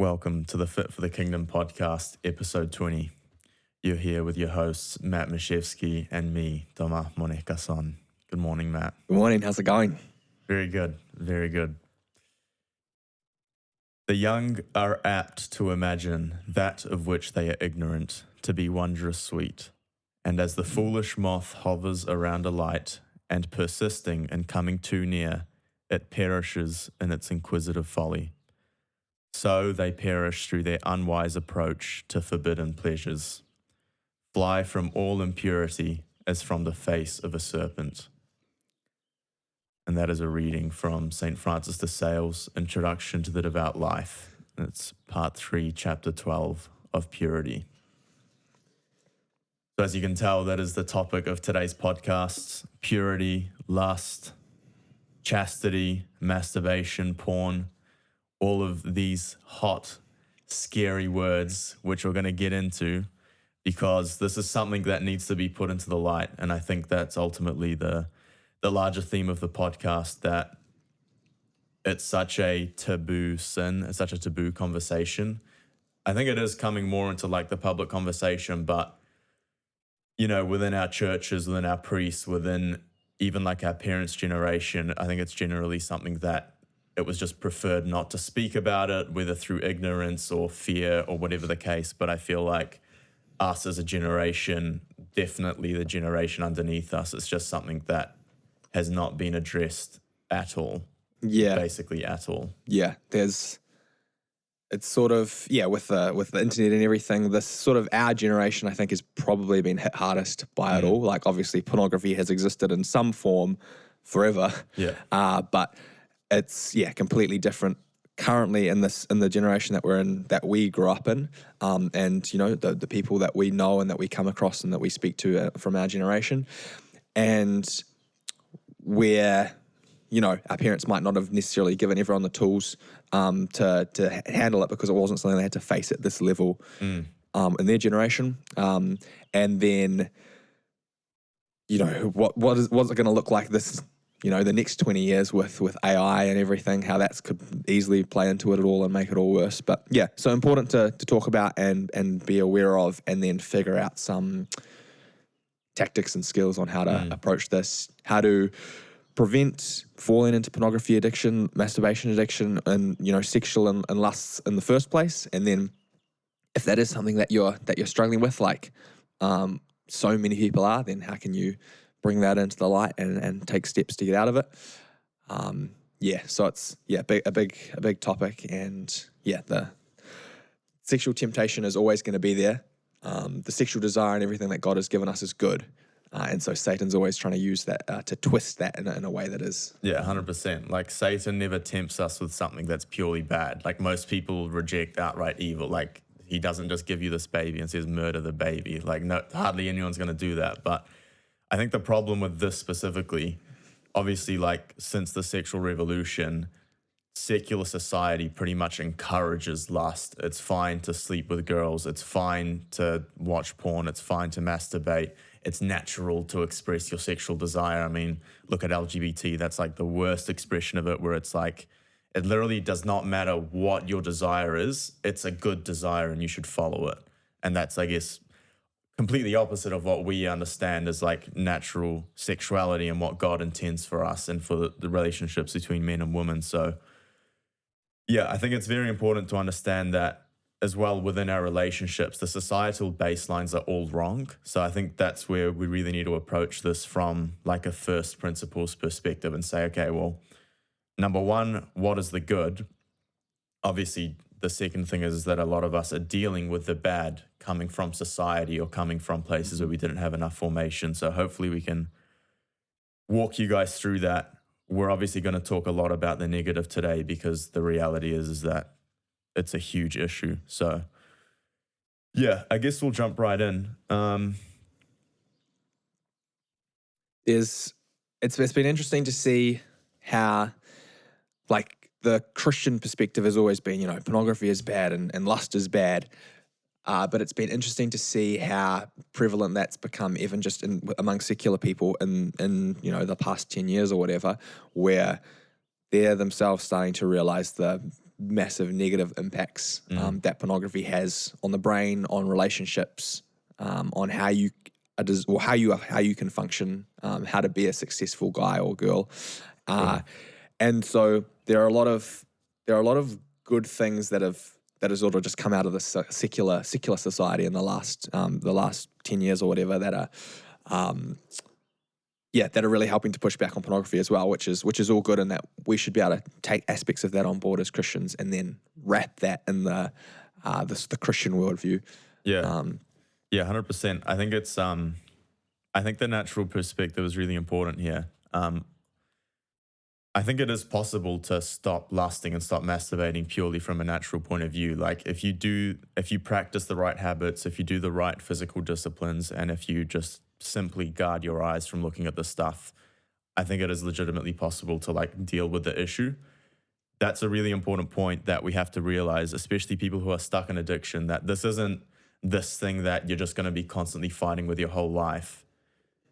Welcome to the Fit for the Kingdom podcast, episode 20. You're here with your hosts, Matt Mischewski and me, Toma Moneka-san. Good morning, Matt. Good morning. How's it going? Very good. Very good. The young are apt to imagine that of which they are ignorant to be wondrous sweet. And as the foolish moth hovers around a light and persisting in coming too near, it perishes in its inquisitive folly. So they perish through their unwise approach to forbidden pleasures. Fly from all impurity as from the face of a serpent. And that is a reading from St. Francis de Sales' Introduction to the Devout Life. It's part 3, chapter 12 of Purity. So as you can tell, that is the topic of today's podcast: purity, lust, chastity, masturbation, porn. All of these hot, scary words, which we're going to get into, because this is something that needs to be put into the light. And I think that's ultimately the larger theme of the podcast, that it's such a taboo sin, it's such a taboo conversation. I think it is coming more into like the public conversation, but, you know, within our churches, within our priests, within even like our parents' generation, I think it's generally something that it was just preferred not to speak about it, whether through ignorance or fear or whatever the case. But I feel like us as a generation, definitely the generation underneath us, it's just something that has not been addressed at all. Yeah. Basically at all. Yeah. It's sort of, with the internet and everything, this sort of our generation, I think, has probably been hit hardest by it all. Like, obviously, pornography has existed in some form forever. Yeah. But it's completely different currently in the generation that we're in, that we grew up in, and you know, the people that we know and that we come across and that we speak to from our generation, and where, you know, our parents might not have necessarily given everyone the tools to handle it, because it wasn't something they had to face at this level in their generation, and then, you know, what's it going to look like this, you know, the next 20 years with AI and everything, how that could easily play into it all and make it all worse. But yeah, so important to talk about and be aware of, and then figure out some tactics and skills on how to approach this, how to prevent falling into pornography addiction, masturbation addiction, and, you know, sexual and lusts in the first place. And then if that is something that you're struggling with, like so many people are, then how can you bring that into the light and take steps to get out of it. So it's a big topic, and the sexual temptation is always going to be there. The sexual desire and everything that God has given us is good, and so Satan's always trying to use that to twist that in a way that is 100%. Like, Satan never tempts us with something that's purely bad. Like, most people reject outright evil. Like, he doesn't just give you this baby and says murder the baby. Like, no, hardly anyone's going to do that. But I think the problem with this specifically, obviously, like, since the sexual revolution, secular society pretty much encourages lust. It's fine to sleep with girls. It's fine to watch porn. It's fine to masturbate. It's natural to express your sexual desire. I mean, look at LGBT. That's like the worst expression of it, where it's like, it literally does not matter what your desire is. It's a good desire and you should follow it. And that's, I guess, completely opposite of what we understand as like natural sexuality and what God intends for us and for the relationships between men and women. So I think it's very important to understand that as well within our relationships, the societal baselines are all wrong. So I think that's where we really need to approach this from like a first principles perspective and say, okay, well, number one, what is the good? Obviously, the second thing is that a lot of us are dealing with the bad coming from society or coming from places where we didn't have enough formation. So hopefully we can walk you guys through that. We're obviously going to talk a lot about the negative today, because the reality is that it's a huge issue. So I guess we'll jump right in. it's been interesting to see how, like, the Christian perspective has always been, you know, pornography is bad and lust is bad. But it's been interesting to see how prevalent that's become, even just among secular people in you know, the past 10 years or whatever, where they're themselves starting to realize the massive negative impacts that pornography has on the brain, on relationships, on how you how you can function, how to be a successful guy or girl, and so there are a lot of good things that have sort of just come out of the secular society in the last 10 years or whatever that are that are really helping to push back on pornography as well, which is all good, and that we should be able to take aspects of that on board as Christians and then wrap that in the Christian worldview. Yeah. 100%. I think it's I think the natural perspective is really important here. I think it is possible to stop lusting and stop masturbating purely from a natural point of view. Like if you practice the right habits, if you do the right physical disciplines, and if you just simply guard your eyes from looking at the stuff, I think it is legitimately possible to like deal with the issue. That's a really important point that we have to realize, especially people who are stuck in addiction, that this isn't this thing that you're just going to be constantly fighting with your whole life.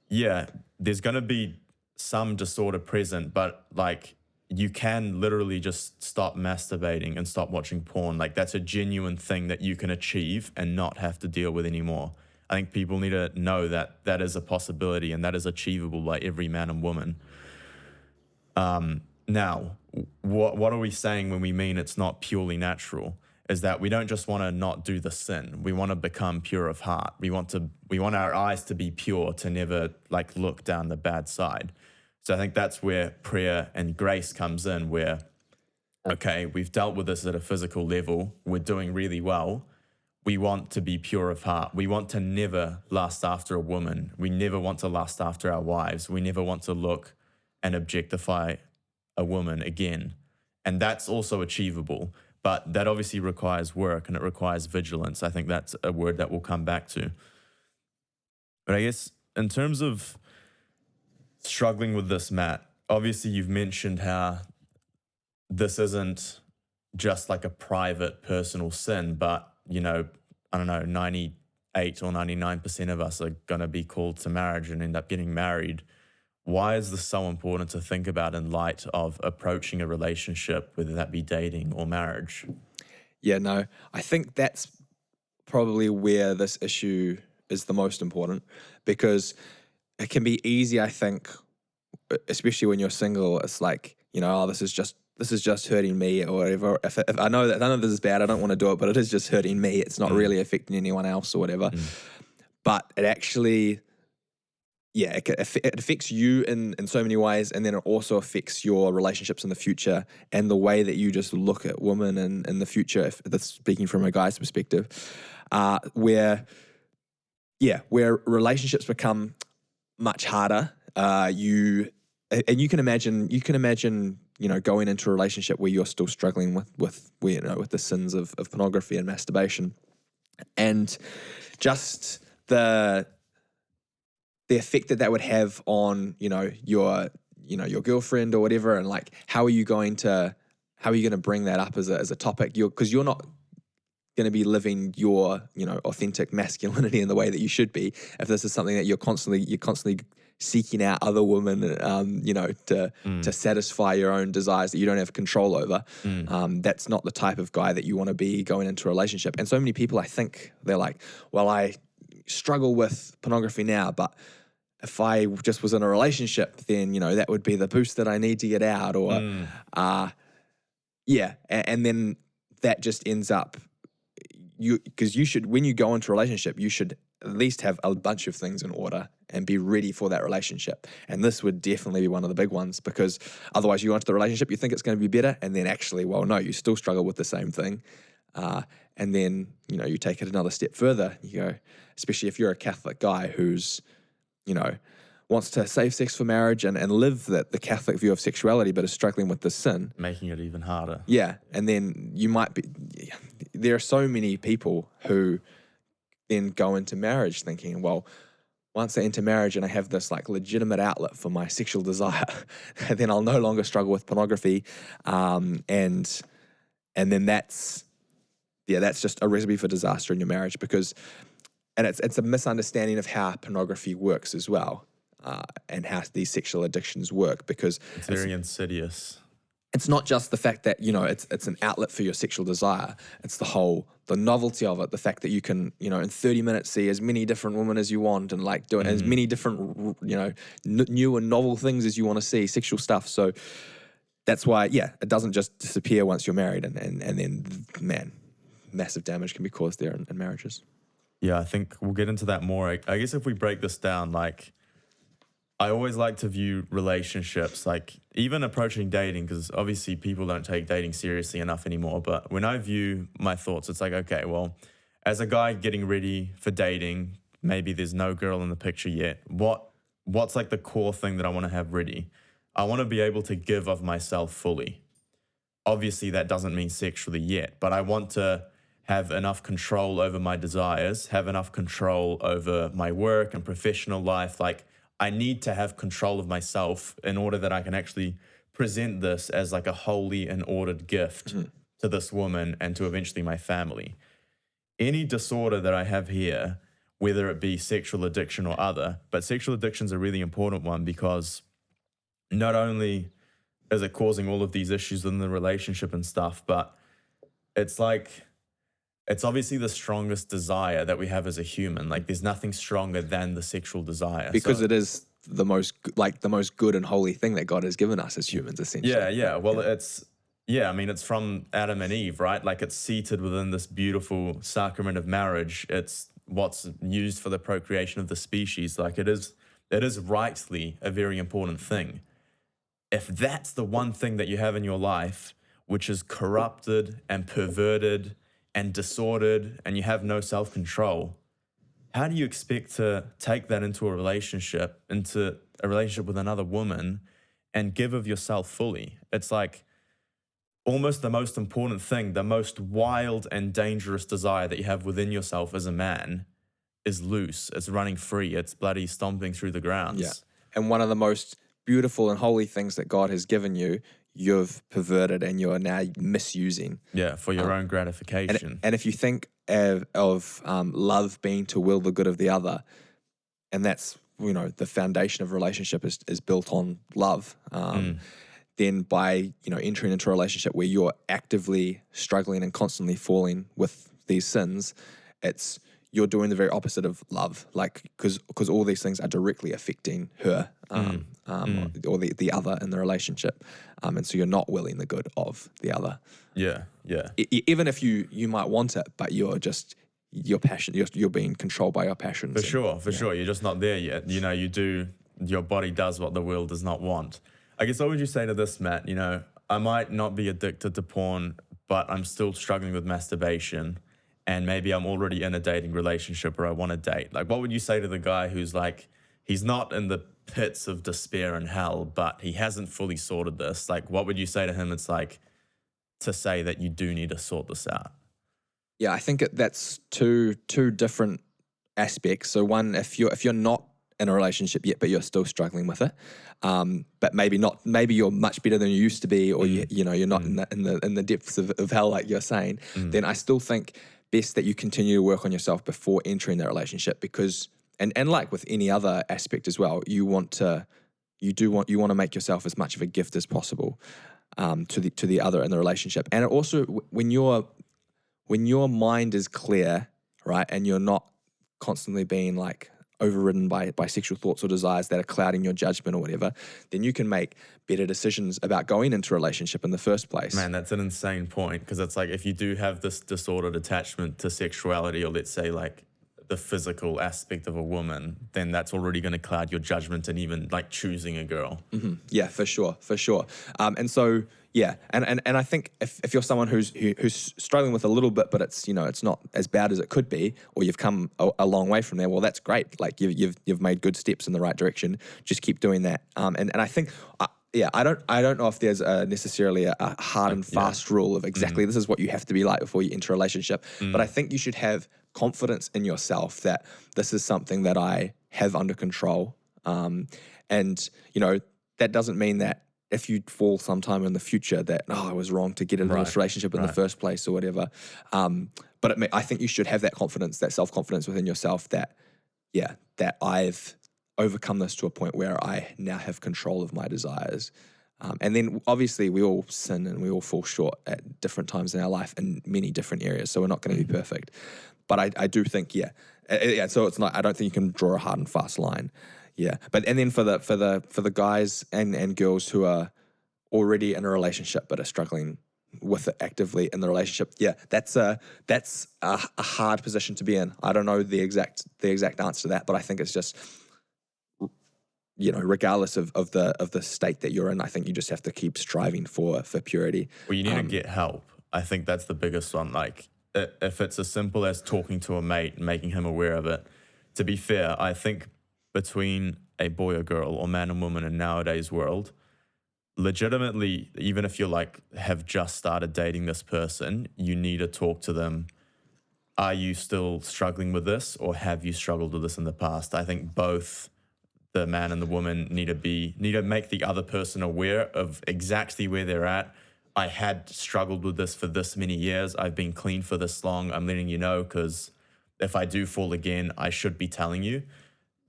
Yeah, there's going to be some disorder present, but like you can literally just stop masturbating and stop watching porn. Like that's a genuine thing that you can achieve and not have to deal with anymore. I think people need to know that that is a possibility and that is achievable by every man and woman. Now, what are we saying when we mean it's not purely natural? Is that we don't just want to not do the sin. We want to become pure of heart. We want our eyes to be pure, to never like look down the bad side. So I think that's where prayer and grace comes in, where, okay, we've dealt with this at a physical level. We're doing really well. We want to be pure of heart. We want to never lust after a woman. We never want to lust after our wives. We never want to look and objectify a woman again. And that's also achievable. But that obviously requires work and it requires vigilance. I think that's a word that we'll come back to. But I guess in terms of struggling with this, Matt, obviously you've mentioned how this isn't just like a private personal sin, but, you know, I don't know, 98 or 99% of us are going to be called to marriage and end up getting married. Why is this so important to think about in light of approaching a relationship, whether that be dating or marriage? Yeah, no, I think that's probably where this issue is the most important, because it can be easy, I think, especially when you're single. It's like, you know, oh, this is just hurting me or whatever. If I know this is bad, I don't want to do it, but it is just hurting me. It's not really affecting anyone else or whatever. But it actually, yeah, it affects you in so many ways, and then it also affects your relationships in the future and the way that you just look at women in the future, if that's speaking from a guy's perspective, where relationships become much harder. You can imagine, you know, going into a relationship where you're still struggling with the sins of pornography and masturbation, and just the effect that would have on, your girlfriend or whatever, and like how are you going to bring that up as a topic? Because you're not going to be living your authentic masculinity in the way that you should be if this is something that you're constantly seeking out other women, to satisfy your own desires that you don't have control over. That's not the type of guy that you want to be going into a relationship. And so many people, I think, they're like, well, I struggle with pornography now, but if I just was in a relationship, then, that would be the boost that I need to get out, or, and then that just ends up, because you should, when you go into a relationship, you should at least have a bunch of things in order and be ready for that relationship. And this would definitely be one of the big ones, because otherwise you go into the relationship, you think it's going to be better, and then actually, well, no, you still struggle with the same thing. And then, you take it another step further. You go, especially if you're a Catholic guy who's, wants to save sex for marriage and live the Catholic view of sexuality, but is struggling with the sin. Making it even harder. Yeah. And then there are so many people who then go into marriage thinking, well, once I enter marriage and I have this like legitimate outlet for my sexual desire, then I'll no longer struggle with pornography. And then that's just a recipe for disaster in your marriage, and it's a misunderstanding of how pornography works as well, and how these sexual addictions work, because it's very insidious. it's not just the fact that, it's an outlet for your sexual desire. It's the novelty of it, the fact that you can, in 30 minutes see as many different women as you want and like do as many different, new and novel things as you want to see, sexual stuff. So that's why, it doesn't just disappear once you're married and then, man, massive damage can be caused there in marriages. Yeah, I think we'll get into that more. I guess if we break this down, like, I always like to view relationships, like even approaching dating, because obviously people don't take dating seriously enough anymore. But when I view my thoughts, it's like, okay, well, as a guy getting ready for dating, maybe there's no girl in the picture yet. What's like the core thing that I want to have ready? I want to be able to give of myself fully. Obviously, that doesn't mean sexually yet, but I want to have enough control over my desires, have enough control over my work and professional life. Like, I need to have control of myself in order that I can actually present this as like a holy and ordered gift to this woman and to eventually my family. Any disorder that I have here, whether it be sexual addiction or other, but sexual addiction is a really important one because not only is it causing all of these issues in the relationship and stuff, but it's obviously the strongest desire that we have as a human. Like, there's nothing stronger than the sexual desire. Because it is the most good and holy thing that God has given us as humans, essentially. Yeah. Well, it's from Adam and Eve, right? Like, it's seated within this beautiful sacrament of marriage. It's what's used for the procreation of the species. Like, it is rightly a very important thing. If that's the one thing that you have in your life, which is corrupted and perverted and disordered, and you have no self-control, how do you expect to take that into a relationship with another woman and give of yourself fully? It's like almost the most important thing, the most wild and dangerous desire that you have within yourself as a man is loose. It's running free. It's bloody stomping through the grounds. Yeah. And one of the most beautiful and holy things that God has given you, you've perverted and you're now misusing. Yeah, for your own gratification. And if you think of love being to will the good of the other, and that's, the foundation of a relationship is built on love, then by, entering into a relationship where you're actively struggling and constantly falling with these sins, you're doing the very opposite of love, like, because all these things are directly affecting her or the other in the relationship, and so you're not willing the good of the other. Yeah. Even if you might want it, but you're just your passion. You're being controlled by your passions. For sure. You're just not there yet. Your body does what the will does not want. I guess what would you say to this, Matt? I might not be addicted to porn, but I'm still struggling with masturbation. And maybe I'm already in a dating relationship or I want to date. Like, what would you say to the guy who's like, he's not in the pits of despair and hell, but he hasn't fully sorted this? Like, what would you say to him? It's like to say that you do need to sort this out. Yeah, I think that's two different aspects. So one, if you're not in a relationship yet, but you're still struggling with it, but maybe you're much better than you used to be, or you're not in the depths of hell, like you're saying, then I still think best that you continue to work on yourself before entering that relationship, because and like with any other aspect as well, you want to make yourself as much of a gift as possible to the other in the relationship. And it also, when your mind is clear, right, and you're not constantly being like overridden by sexual thoughts or desires that are clouding your judgment or whatever, then you can make better decisions about going into a relationship in the first place. Man, that's an insane point, because it's like if you do have this disordered attachment to sexuality, or let's say like the physical aspect of a woman, then that's already going to cloud your judgment and even like choosing a girl. Mm-hmm. Yeah, for sure. And so, yeah, and I think if you're someone who's struggling with a little bit, but it's not as bad as it could be, or you've come a long way from there, well, that's great. Like you've made good steps in the right direction. Just keep doing that. And I think. I don't know if there's necessarily a hard and fast rule of exactly this is what you have to be like before you enter a relationship. But I think you should have confidence in yourself that this is something that I have under control. And that doesn't mean that if you fall sometime in the future that, I was wrong to get into this relationship in the first place or whatever. But I think you should have that confidence, that self-confidence within yourself that I've overcome this to a point where I now have control of my desires. And then obviously we all sin and we all fall short at different times in our life in many different areas. So we're not going to be perfect. But I do think, so it's not, I don't think you can draw a hard and fast line. Yeah. And then for the guys and girls who are already in a relationship but are struggling with it actively in the relationship, that's a hard position to be in. I don't know the exact answer to that, but I think it's just, regardless of the state that you're in, I think you just have to keep striving for purity. Well, you need to get help. I think that's the biggest one. Like, if it's as simple as talking to a mate and making him aware of it, to be fair, I think between a boy or girl or man and woman in nowadays world, legitimately, even if you're like have just started dating this person, you need to talk to them. Are you still struggling with this, or have you struggled with this in the past? I think both the man and the woman need to make the other person aware of exactly where they're at. I had struggled with this for this many years. I've been clean for this long. I'm letting you know, because if I do fall again, I should be telling you.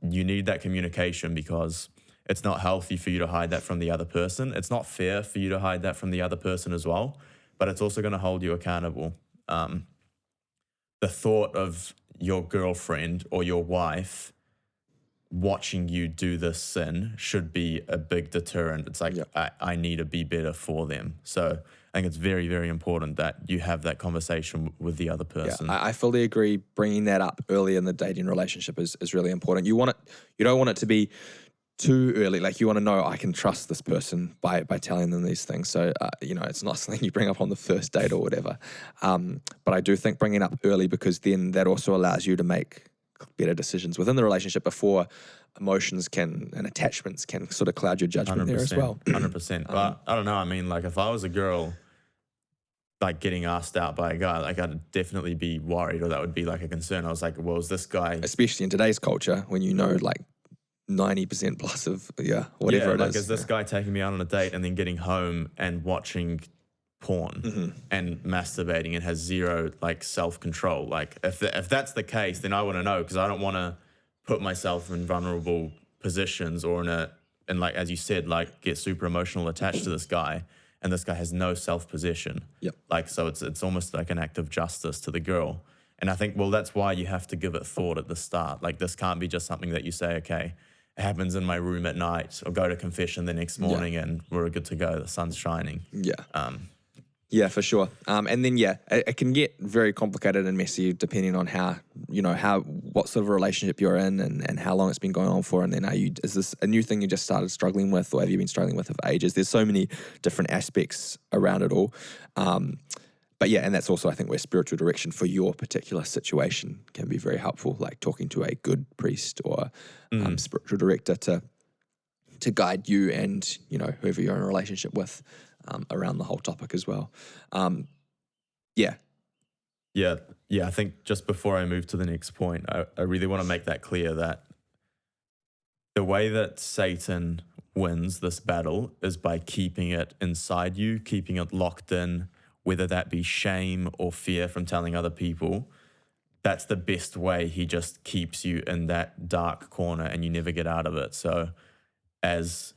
You need that communication, because it's not healthy for you to hide that from the other person. It's not fair for you to hide that from the other person as well, but it's also going to hold you accountable. The thought of your girlfriend or your wife watching you do this sin should be a big deterrent. It's like, I need to be better for them. So I think it's very, very important that you have that conversation with the other person. Yeah, I fully agree. Bringing that up early in the dating relationship is really important. You don't want it to be too early. Like, you want to know, I can trust this person by telling them these things. So, it's not something you bring up on the first date or whatever. But I do think bringing it up early, because then that also allows you to make better decisions within the relationship before emotions and attachments can sort of cloud your judgment there as well. 100%. But I don't know. I mean, like, if I was a girl, like, getting asked out by a guy, like, I'd definitely be worried, or that would be like a concern. I was like, well, is this guy... Especially in today's culture, when like 90% plus of, whatever it is. Is this guy taking me out on a date and then getting home and watching porn and masturbating and has zero like self-control? Like, if that's the case, then I want to know, because I don't want to put myself in vulnerable positions, or and like, as you said, like, get super emotional attached to this guy, and this guy has no self-possession. Like, so it's almost like an act of justice to the girl. And I think, well, that's why you have to give it thought at the start. Like, this can't be just something that you say, okay, it happens in my room at night, or go to confession the next morning and we're good to go, the sun's shining. Yeah, for sure. And then, it can get very complicated and messy depending on what sort of a relationship you're in and how long it's been going on for. And then is this a new thing you just started struggling with, or have you been struggling with it for ages? There's so many different aspects around it all. But and that's also, I think, where spiritual direction for your particular situation can be very helpful, like talking to a good priest or spiritual director to guide you and, whoever you're in a relationship with around the whole topic as well. Yeah, I think just before I move to the next point, I really want to make that clear, that the way that Satan wins this battle is by keeping it inside you, keeping it locked in, whether that be shame or fear from telling other people. That's the best way. He just keeps you in that dark corner and you never get out of it. So as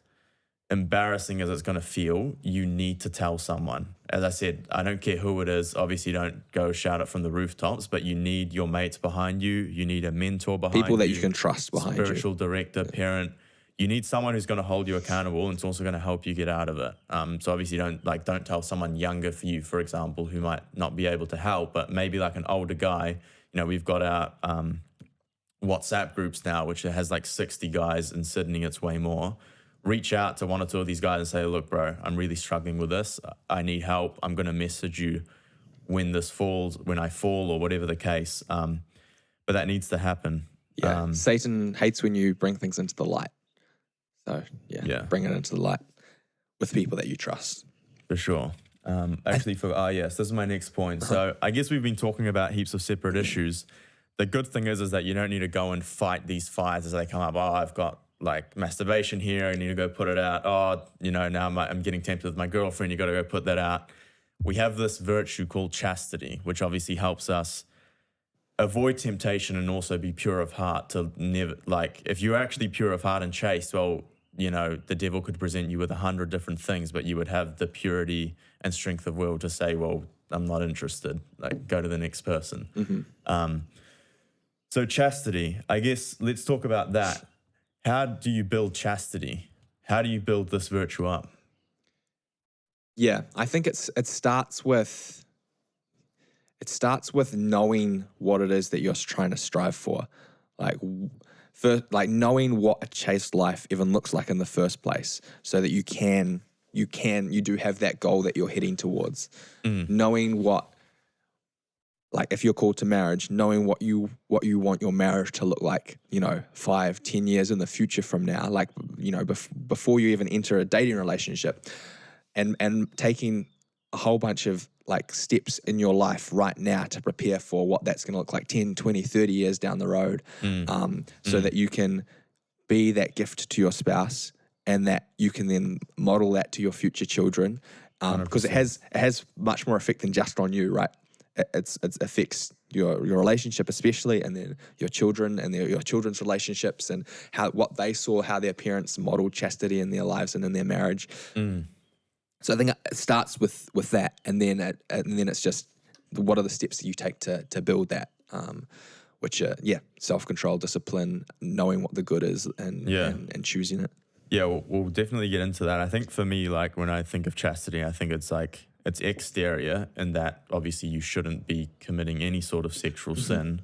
embarrassing as it's going to feel, you need to tell someone. As I said, I don't care who it is. Obviously, don't go shout it from the rooftops, but you need your mates behind you. You need a mentor behind you. People that you can trust behind you. Spiritual director, parent. You need someone who's going to hold you accountable, and it's also going to help you get out of it. So obviously don't tell someone younger for you, for example, who might not be able to help, but maybe like an older guy. We've got our WhatsApp groups now, which has like 60 guys in Sydney. It's way more. Reach out to one or two of these guys and say, look, bro, I'm really struggling with this. I need help. I'm going to message you when I fall, or whatever the case. But that needs to happen. Satan hates when you bring things into the light. So, bring it into the light with people that you trust. For sure. This is my next point. So I guess we've been talking about heaps of separate issues. The good thing is that you don't need to go and fight these fires as they come up. Oh, I've got like masturbation here. I need to go put it out. Oh, now I'm getting tempted with my girlfriend. You got to go put that out. We have this virtue called chastity, which obviously helps us avoid temptation and also be pure of heart. To never, like, if you're actually pure of heart and chaste, well, the devil could present you with 100 different things, but you would have the purity and strength of will to say, well, I'm not interested, like go to the next person. So chastity, I guess let's talk about that. How do you build chastity? How do you build this virtue up? Yeah, I think it starts with knowing what it is that you're trying to strive for, like knowing what a chaste life even looks like in the first place, so that you do have that goal that you're heading towards. Knowing what, like if you're called to marriage, knowing what you want your marriage to look like, 5-10 years in the future from now, like before you even enter a dating relationship, and taking a whole bunch of like steps in your life right now to prepare for what that's going to look like 10, 20, 30 years down the road, so that you can be that gift to your spouse, and that you can then model that to your future children, because it has much more effect than just on you, right? It affects your relationship especially, and then your children and your children's relationships, and what they saw, how their parents modeled chastity in their lives and in their marriage. So I think it starts with that, and then it's just what are the steps that you take to build that, which are self-control, discipline, knowing what the good is, and choosing it. Yeah, we'll definitely get into that. I think for me, like when I think of chastity, I think it's like it's exterior, in that obviously you shouldn't be committing any sort of sexual sin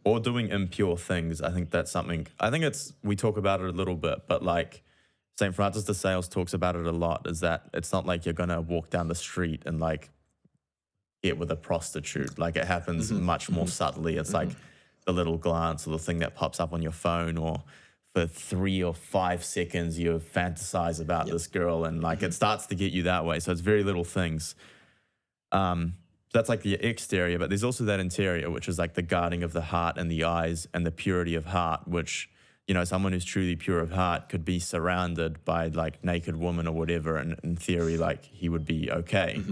or doing impure things. I think that's something, we talk about it a little bit, but like St. Francis de Sales talks about it a lot, is that it's not like you're going to walk down the street and like get with a prostitute. Like it happens much more subtly. It's like the little glance or the thing that pops up on your phone, or for 3 or 5 seconds you fantasize about this girl, and like it starts to get you that way. So it's very little things. That's like the exterior, but there's also that interior, which is like the guarding of the heart and the eyes and the purity of heart, which, someone who's truly pure of heart could be surrounded by like naked women or whatever, and in theory, like he would be okay.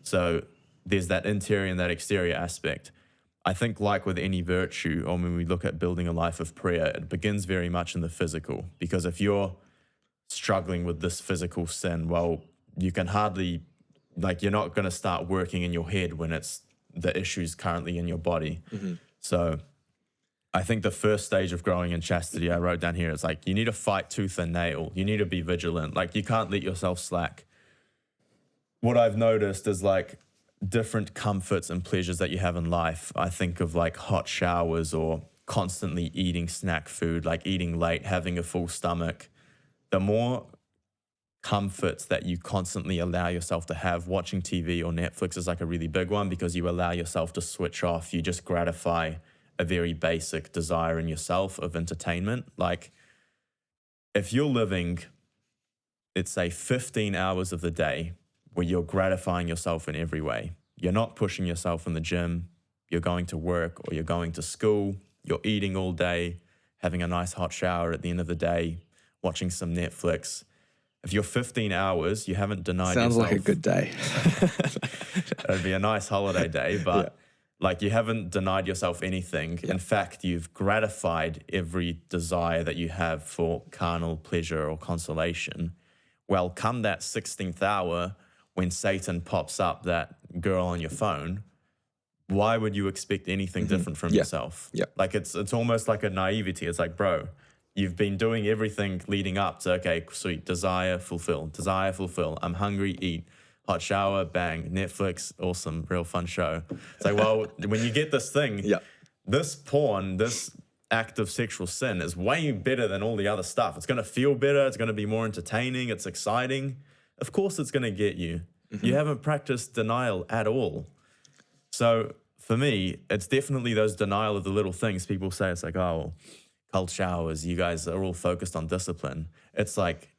So there's that interior and that exterior aspect. I think like with any virtue, or when we look at building a life of prayer, it begins very much in the physical, because if you're struggling with this physical sin, well, you can hardly, like you're not going to start working in your head when it's the issues currently in your body. So I think the first stage of growing in chastity, I wrote down here, it's like you need to fight tooth and nail. You need to be vigilant. Like you can't let yourself slack. What I've noticed is like different comforts and pleasures that you have in life. I think of like hot showers, or constantly eating snack food, like eating late, having a full stomach. The more comforts that you constantly allow yourself to have, watching TV or Netflix is like a really big one, because you allow yourself to switch off. You just gratify a very basic desire in yourself of entertainment. Like if you're living, let's say 15 hours of the day where you're gratifying yourself in every way, you're not pushing yourself in the gym, you're going to work or you're going to school, you're eating all day, having a nice hot shower at the end of the day, watching some Netflix. If you're 15 hours, you haven't denied yourself. Sounds like a good day. It'd be a nice holiday day, but like you haven't denied yourself anything. In fact, you've gratified every desire that you have for carnal pleasure or consolation. Well, come that 16th hour, when Satan pops up that girl on your phone, why would you expect anything different from yourself? Like it's almost like a naivety. It's like, bro, you've been doing everything leading up to, okay, sweet, desire, fulfill. I'm hungry, eat. Hot shower, bang. Netflix, awesome, real fun show. It's like, well, when you get this thing, this porn, this act of sexual sin is way better than all the other stuff. It's going to feel better. It's going to be more entertaining. It's exciting. Of course it's going to get you. You haven't practiced denial at all. So for me, it's definitely those denial of the little things. People say it's like, oh, cold showers, you guys are all focused on discipline. It's like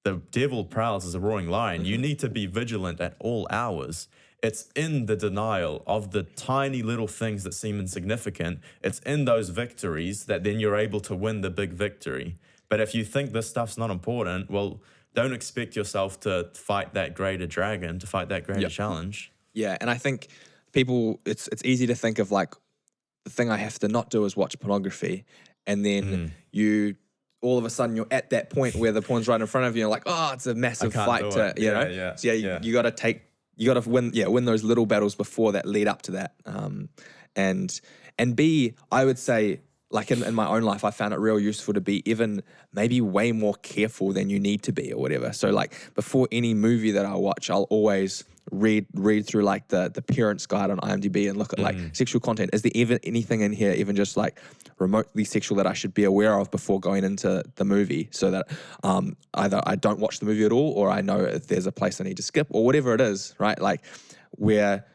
the devil prowls as a roaring lion. You need to be vigilant at all hours. It's in the denial of the tiny little things that seem insignificant. It's in those victories that then you're able to win the big victory. But if you think this stuff's not important, well, don't expect yourself to fight that greater dragon, to fight that greater challenge. Yeah, and I think people, it's easy to think of like, the thing I have to not do is watch pornography. And then you all of a sudden you're at that point where the porn's right in front of you, and like, oh, it's a massive fight to, you know? Yeah, So you got to win those little battles before that lead up to that. And B, I would say, like in my own life, I found it real useful to be even maybe way more careful than you need to be or whatever. So like before any movie that I watch, I'll always read through like the parents guide on IMDb and look at like sexual content. Is there even anything in here, even just like remotely sexual, that I should be aware of before going into the movie, so that either I don't watch the movie at all, or I know if there's a place I need to skip or whatever it is, right? Like where,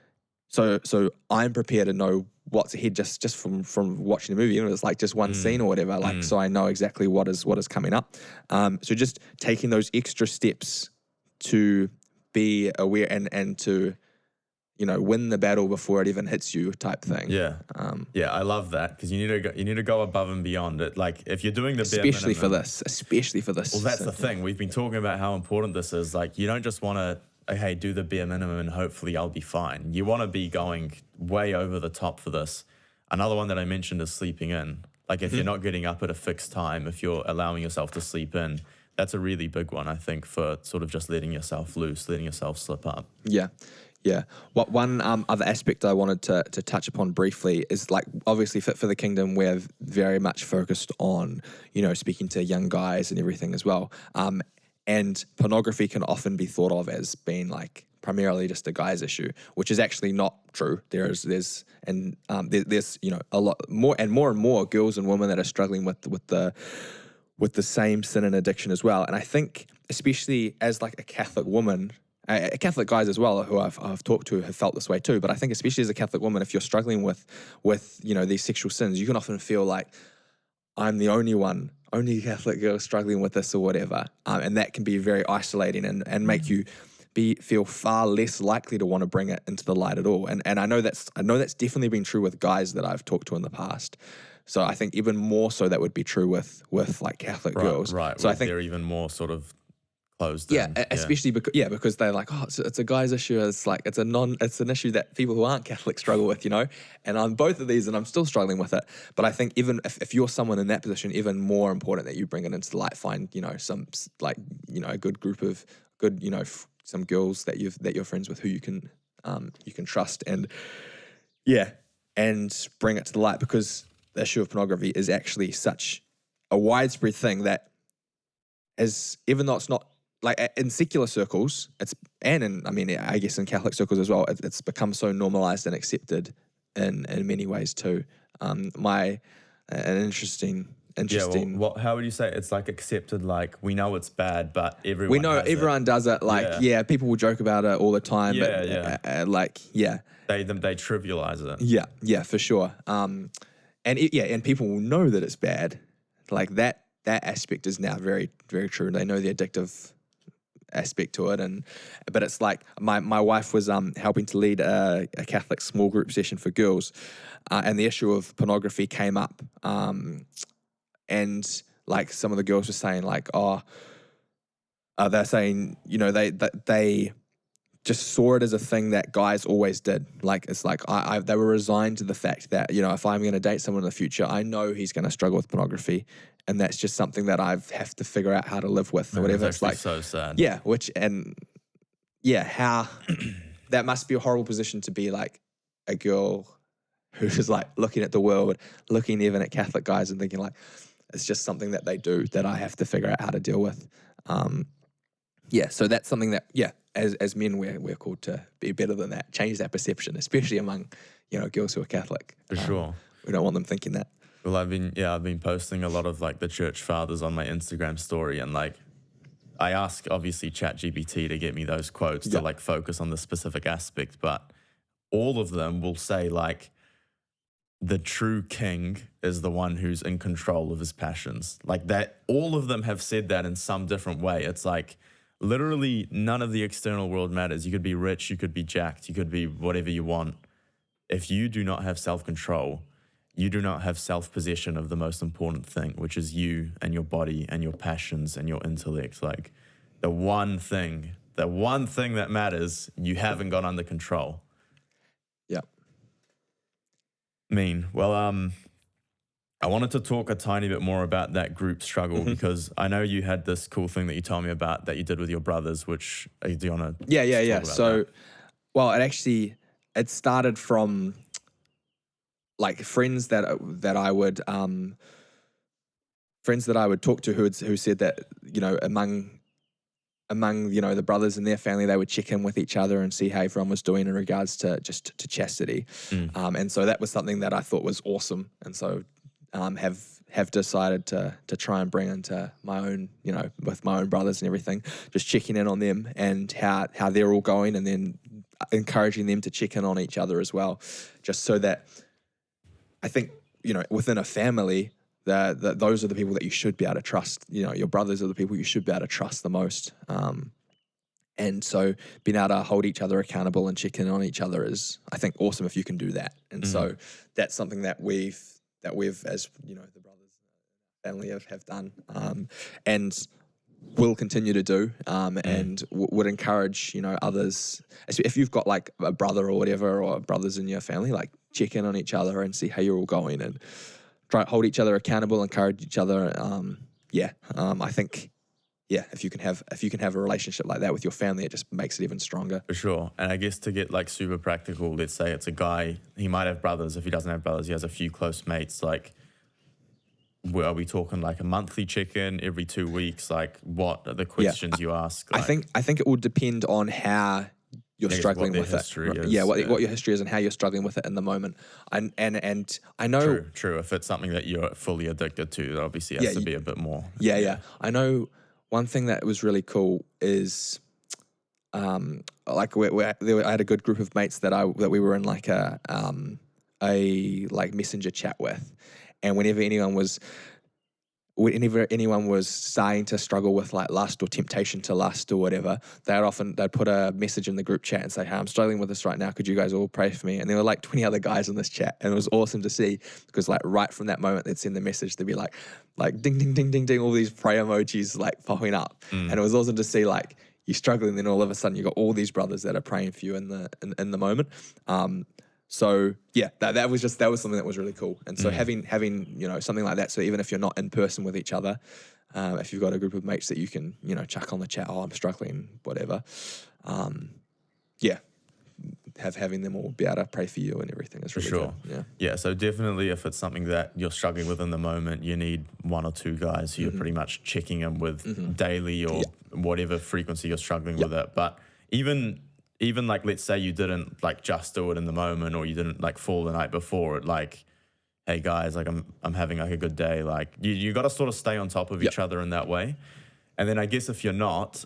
so I'm prepared to know what's ahead just from watching the movie, even if it's like just one scene or whatever, like so I know exactly what is coming up. So just taking those extra steps to be aware and to, you know, win the battle before it even hits you, type thing. Yeah, I love that, because you need to go above and beyond it. Like if you're doing the bare especially minimum, for this. well, that's the thing. We've been talking about how important this is. Like you don't just want to, hey, do the bare minimum and hopefully I'll be fine. You want to be going way over the top for this. Another one that I mentioned is sleeping in. Like if you're not getting up at a fixed time, if you're allowing yourself to sleep in, that's a really big one, I think, for sort of just letting yourself loose, letting yourself slip up. Yeah. What one other aspect I wanted to touch upon briefly is, like, obviously Fit for the Kingdom, we're very much focused on, you know, speaking to young guys and everything as well. And pornography can often be thought of as being like primarily just a guy's issue, which is actually not true. There's you know, a lot more and more girls and women that are struggling with the same sin and addiction as well. And I think, especially as like a Catholic woman, Catholic guys as well who I've talked to have felt this way too. But I think especially as a Catholic woman, if you're struggling with you know, these sexual sins, you can often feel like I'm the only Catholic girl struggling with this or whatever. And that can be very isolating and make you feel far less likely to want to bring it into the light at all. And I know that's definitely been true with guys that I've talked to in the past. So I think even more so that would be true with like Catholic girls. Right. So I I think they're even more sort of closed yeah, in. especially because they're like, oh, it's a guy's issue. It's like it's an issue that people who aren't Catholic struggle with, you know. And I'm both of these, and I'm still struggling with it. But I think even if you're someone in that position, even more important that you bring it into the light. Find, you know, some, like, you know, a good group of good, you know, some girls that you're friends with who you can trust, and bring it to the light, because the issue of pornography is actually such a widespread thing that, as even though it's not, like, in secular circles, I guess in Catholic circles as well, it's become so normalized and accepted in many ways too. An interesting. Yeah, well, how would you say it? It's like accepted? Like we know it's bad, but everyone we know has everyone does it. Like, people will joke about it all the time. Yeah, but, They trivialize it. Yeah, for sure. And people will know that it's bad. Like that aspect is now very, very true. They know the addictive aspect to it, but it's like my wife was helping to lead a Catholic small group session for girls, and the issue of pornography came up, and like some of the girls were saying like, they're saying, you know, they just saw it as a thing that guys always did. Like, it's like they were resigned to the fact that, you know, if I'm going to date someone in the future, I know he's going to struggle with pornography, and that's just something that I have to figure out how to live with or whatever. It's like so sad. Yeah, how that must be a horrible position to be, like a girl who's like looking at the world, looking even at Catholic guys and thinking like, it's just something that they do that I have to figure out how to deal with. So that's something that, as men, we're called to be better than that, change that perception, especially among, you know, girls who are Catholic. For sure. We don't want them thinking that. Well, I've been posting a lot of like the church fathers on my Instagram story, and like I ask obviously ChatGPT to get me those quotes to like focus on the specific aspect, but all of them will say like the true king is the one who's in control of his passions. Like that, all of them have said that in some different way. It's like literally none of the external world matters. You could be rich, you could be jacked, you could be whatever you want. If you do not have self-control, you do not have self-possession of the most important thing, which is you and your body and your passions and your intellect. Like the one thing that matters, you haven't got under control. Yeah. Well, I wanted to talk a tiny bit more about that group struggle because I know you had this cool thing that you told me about that you did with your brothers, which do you want to Yeah. talk about So, that? well, it started from like friends that I would talk to who said that, you know, among you know the brothers in their family, they would check in with each other and see how everyone was doing in regards to just to chastity, and so that was something that I thought was awesome, and so have decided to try and bring into my own, you know, with my own brothers and everything, just checking in on them and how they're all going, and then encouraging them to check in on each other as well, just so that I think, you know, within a family, those are the people that you should be able to trust. You know, your brothers are the people you should be able to trust the most. And so being able to hold each other accountable and check in on each other is, I think, awesome if you can do that. And so that's something that we've, as you know, the brothers family have done, and will continue to do, and would encourage, you know, others. If you've got like a brother or whatever, or brothers in your family, like check in on each other and see how you're all going, and try to hold each other accountable, encourage each other. I think, if you can have a relationship like that with your family, it just makes it even stronger. For sure. And I guess to get like super practical, let's say it's a guy, he might have brothers. If he doesn't have brothers, he has a few close mates. Like, are we talking like a monthly check-in every 2 weeks? Like, what are the questions you ask? Like, I think it will depend on how you're struggling with it. What your history is and how you're struggling with it in the moment. And I know True. If it's something that you're fully addicted to, it obviously has to be a bit more. Yeah. I know one thing that was really cool is, like I had a good group of mates that we were in like a like messenger chat with, and whenever anyone was starting to struggle with like lust or temptation to lust or whatever, they'd put a message in the group chat and say, "Hey, I'm struggling with this right now. Could you guys all pray for me?" And there were like 20 other guys in this chat, and it was awesome to see, because like right from that moment they'd send the message, they'd be like ding ding ding ding ding, all these prayer emojis like popping up, and it was awesome to see like you struggling, then all of a sudden you got all these brothers that are praying for you in the moment. So yeah, that was something that was really cool. And so having you know something like that, so even if you're not in person with each other, if you've got a group of mates that you can, you know, chuck on the chat, "Oh, I'm struggling," whatever. Having them all be able to pray for you and everything is really good. Yeah. So definitely, if it's something that you're struggling with in the moment, you need one or two guys who you're pretty much checking in with daily or whatever frequency you're struggling with it. But even like, let's say you didn't like just do it in the moment, or you didn't like fall the night before, like, "Hey guys, like I'm having like a good day." Like you got to sort of stay on top of each other in that way. And then I guess if you're not,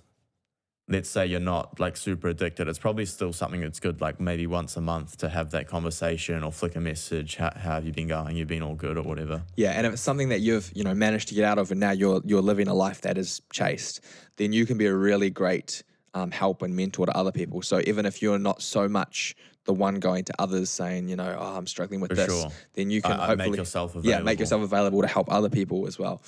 let's say you're not like super addicted, it's probably still something that's good, like maybe once a month to have that conversation or flick a message. How have you been going? You've been all good or whatever. Yeah, and if it's something that you've, you know, managed to get out of, and now you're living a life that is chaste, then you can be a really great help and mentor to other people. So even if you're not so much the one going to others saying, you know, "Oh, I'm struggling with this," then you can hopefully make yourself available. make yourself available to help other people as well,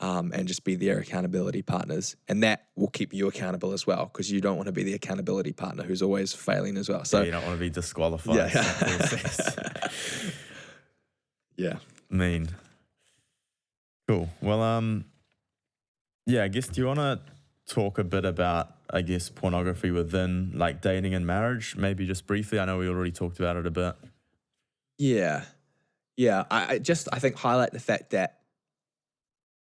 and just be their accountability partners, and that will keep you accountable as well, because you don't want to be the accountability partner who's always failing as well. So you don't want to be disqualified. Yeah. Mean. Cool. Well, I guess, do you want to talk a bit about, I guess, pornography within like dating and marriage? Maybe just briefly. I know we already talked about it a bit. Yeah. I think highlight the fact that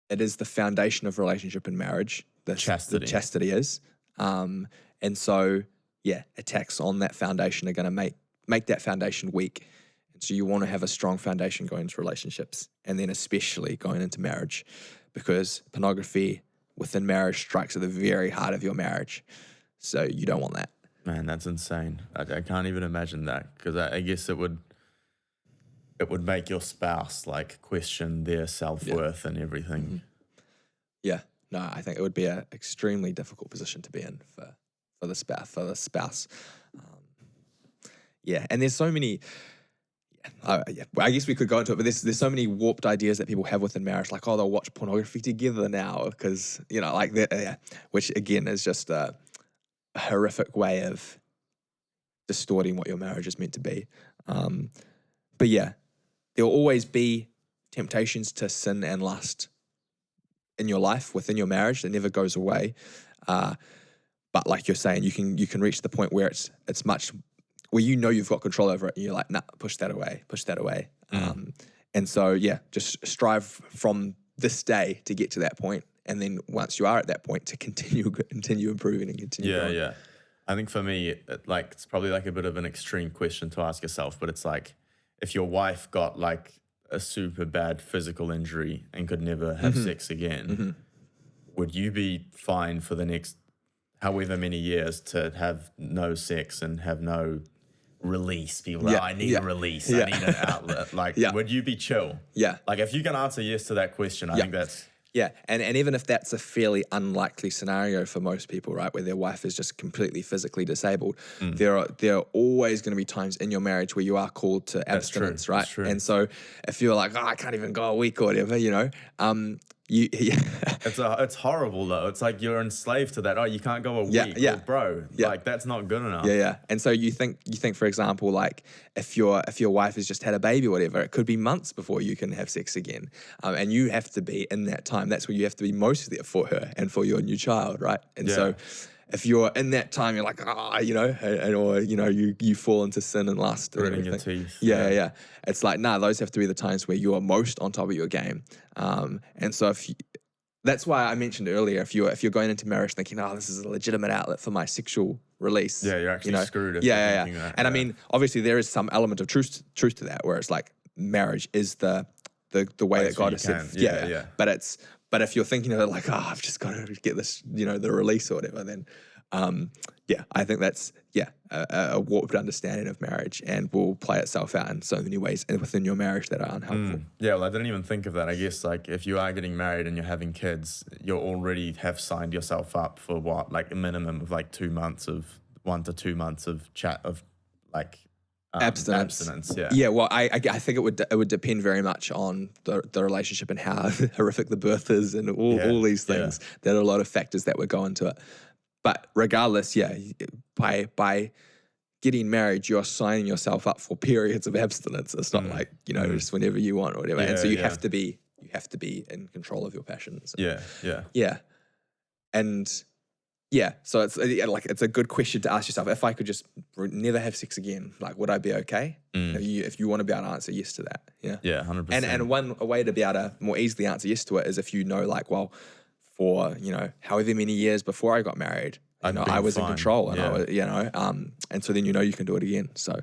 it is the foundation of relationship and marriage. The chastity is, and so attacks on that foundation are going to make that foundation weak. And so you want to have a strong foundation going into relationships, and then especially going into marriage, because pornography within marriage strikes at the very heart of your marriage. So you don't want that. Man, that's insane. I can't even imagine that, because I guess it would make your spouse like question their self-worth and everything. Yeah. No, I think it would be an extremely difficult position to be in for the spouse. And there's so many. I guess we could go into it, but there's so many warped ideas that people have within marriage, like, "Oh, they'll watch pornography together now," because, you know, like that, which again is just a horrific way of distorting what your marriage is meant to be. But there'll always be temptations to sin and lust in your life, within your marriage, that never goes away. But like you're saying, you can reach the point where it's much where you know you've got control over it, and you're like, nah, push that away. And so just strive from this day to get to that point, and then once you are at that point, to continue improving and continue growing. Yeah. I think for me, it's probably like a bit of an extreme question to ask yourself, but it's like, if your wife got like a super bad physical injury and could never have sex again, would you be fine for the next however many years to have no sex and have no release? People I need a release, I need an outlet. Like, would you be chill? Yeah. Like, if you can answer yes to that question, I think that's... Yeah, and even if that's a fairly unlikely scenario for most people, right, where their wife is just completely physically disabled, there are always going to be times in your marriage where you are called to abstinence, right? And so if you're like, I can't even go a week or whatever, It's horrible though. It's like you're enslaved to that. Oh, you can't go a week. Well, bro. Like, that's not good enough. Yeah. And so you think, for example, like if your wife has just had a baby or whatever, it could be months before you can have sex again. And you have to be in that time. That's where you have to be most there for her and for your new child, right? And so if you're in that time, you're like, or you fall into sin and lust. Gritting your teeth. Yeah. It's like, those have to be the times where you are most on top of your game. And so that's why I mentioned earlier, if you're going into marriage thinking, this is a legitimate outlet for my sexual release. Yeah, you're actually screwed if you're thinking that. And I mean, obviously there is some element of truth to that, where it's like marriage is the way that God has said. Yeah. But if you're thinking of it like, I've just got to get this, the release or whatever, then I think that's a warped understanding of marriage, and will play itself out in so many ways within your marriage that are unhelpful. Yeah, well, I didn't even think of that. I guess like if you are getting married and you're having kids, you already have signed yourself up for what, like a minimum of like 1 to 2 months of abstinence. Yeah. Well, I think it would depend very much on the relationship and how horrific the birth is, and all these things. There are a lot of factors that would go into it. But regardless, by getting married, you're signing yourself up for periods of abstinence. It's not like, just whenever you want or whatever. And so you have to be in control of your passions. Yeah. And so it's a good question to ask yourself. If I could just never have sex again, like, would I be okay? If you want to be able to answer yes to that. Yeah. Yeah, 100%. And a way to be able to more easily answer yes to it is if like, well, for, however many years before I got married, I was in control, and and so then you can do it again. So,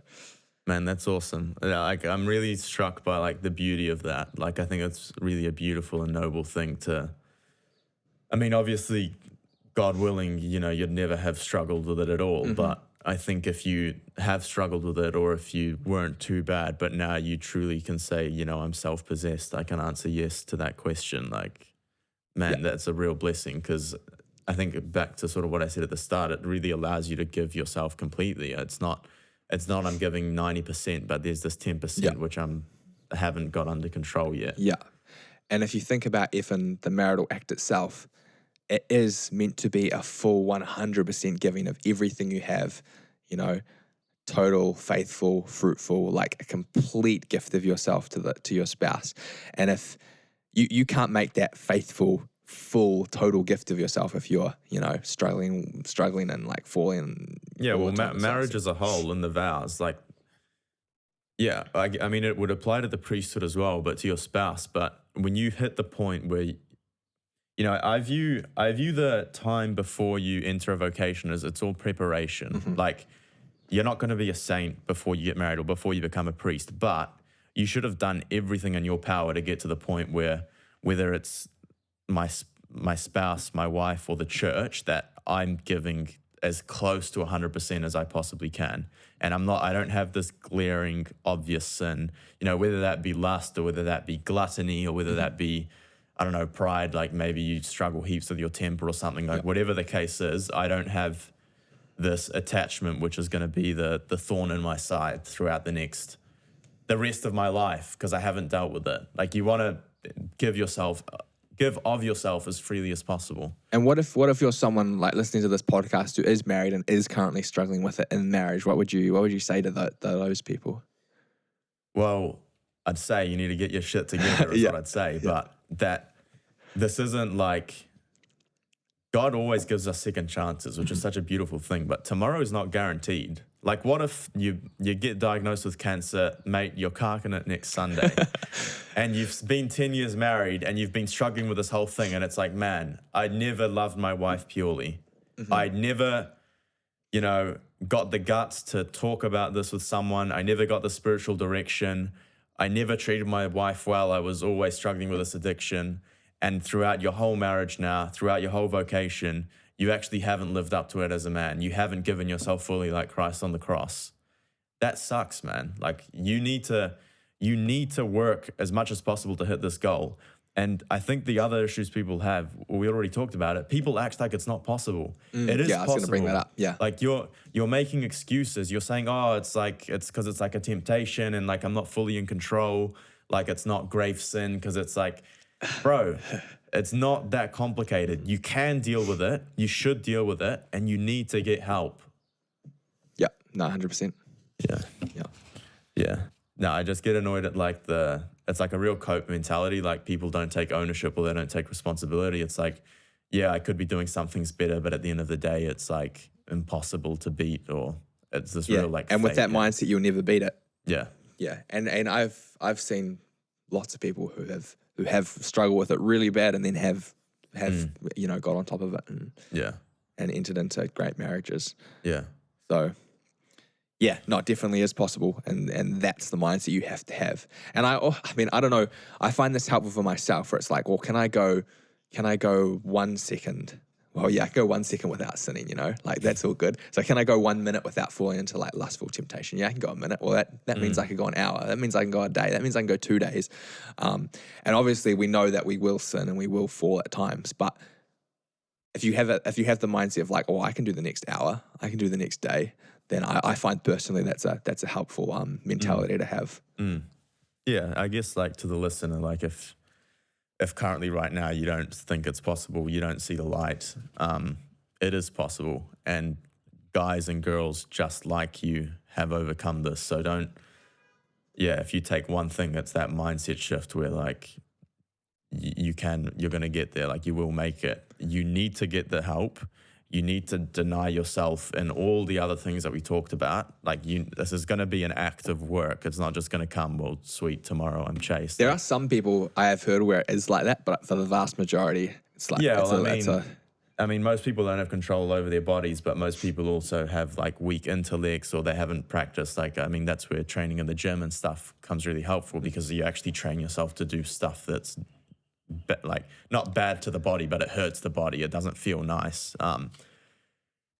man, that's awesome. Like, I'm really struck by like the beauty of that. Like, I think it's really a beautiful and noble thing to. I mean, obviously, God willing, you'd never have struggled with it at all. But I think if you have struggled with it, or if you weren't too bad, but now you truly can say, I'm self-possessed, I can answer yes to that question. Like, man, that's a real blessing, because I think back to sort of what I said at the start, it really allows you to give yourself completely. It's not I'm giving 90%, but there's this 10% which I haven't got under control yet. Yeah. And if you think about even the marital act itself, it is meant to be a full 100% giving of everything you have, total, faithful, fruitful, like a complete gift of yourself to your spouse. And if you can't make that faithful, full, total gift of yourself if you're, struggling and like falling. Yeah, well, marriage as a whole and the vows, like, I mean, it would apply to the priesthood as well, but to your spouse. But when you hit the point where, I view the time before you enter a vocation as it's all preparation. Like, you're not going to be a saint before you get married or before you become a priest, but you should have done everything in your power to get to the point where, whether it's my spouse, my wife, or the church, that I'm giving as close to 100% as I possibly can. And I don't have this glaring, obvious sin, whether that be lust, or whether that be gluttony, or whether that be, I don't know, pride, like maybe you struggle heaps with your temper or something, like whatever the case is, I don't have this attachment, which is going to be the thorn in my side throughout the rest of my life, because I haven't dealt with it. Like, you want to give of yourself as freely as possible. And what if you're someone like listening to this podcast who is married and is currently struggling with it in marriage? What would you say to those people? Well, I'd say you need to get your shit together is Yeah. what I'd say. Yeah. But that this isn't like, God always gives us second chances, which is such a beautiful thing. But tomorrow is not guaranteed. Like, what if you get diagnosed with cancer, mate, you're carking it next Sunday, and you've been 10 years married, and you've been struggling with this whole thing, and it's like, man, I never loved my wife purely. I never, you know, got the guts to talk about this with someone. I never got the spiritual direction. I never treated my wife well. I was always struggling with this addiction. And throughout your whole marriage now, throughout your whole vocation, you actually haven't lived up to it as a man. You haven't given yourself fully like Christ on the cross. That sucks, man. Like, you need to work as much as possible to hit this goal. And I think the other issues people have, we already talked about it. People act like it's not possible. It is possible. Yeah, I was going to bring that up. Yeah. Like, you're making excuses. You're saying, oh, it's because it's like a temptation, and like I'm not fully in control. Like, it's not grave sin because it's like, bro, it's not that complicated. You can deal with it. You should deal with it, and you need to get help. Yeah. No, 100%. Yeah. Yeah. Yeah. No, I just get annoyed at like it's like a real cope mentality. Like, people don't take ownership or they don't take responsibility. It's like, yeah, I could be doing some things better, but at the end of the day, it's like impossible to beat, or it's this real like. And with that fake, mindset, you'll never beat it. Yeah. Yeah. And I've seen lots of people who have struggled with it really bad, and then have you know, got on top of it and entered into great marriages. Yeah. So yeah, no, it definitely is possible, and that's the mindset you have to have. And I mean, I don't know, I find this helpful for myself, where it's like, well, can I go 1 second? Well, yeah, I can go 1 second without sinning, you know, like that's all good. So can I go 1 minute without falling into like lustful temptation? Yeah, I can go a minute. Well, that means I can go an hour. That means I can go a day. That means I can go 2 days. And obviously we know that we will sin and we will fall at times, but if you have the mindset of like, oh, I can do the next hour, I can do the next day, then I find personally that's a helpful mentality to have. Yeah, I guess like to the listener, like if currently right now you don't think it's possible, you don't see the light, it is possible. And guys and girls just like you have overcome this. So if you take one thing, it's that mindset shift where like you're going to get there, like you will make it. You need to get the help. You need to deny yourself and all the other things that we talked about. Like this is going to be an act of work. It's not just going to come, well, sweet, tomorrow I'm chaste. There are some people I have heard where it is like that, but for the vast majority, it's like, I mean, most people don't have control over their bodies, but most people also have like weak intellects, or they haven't practiced. Like, I mean, that's where training in the gym and stuff comes really helpful, because you actually train yourself to do stuff that's like not bad to the body, but it hurts the body. It doesn't feel nice.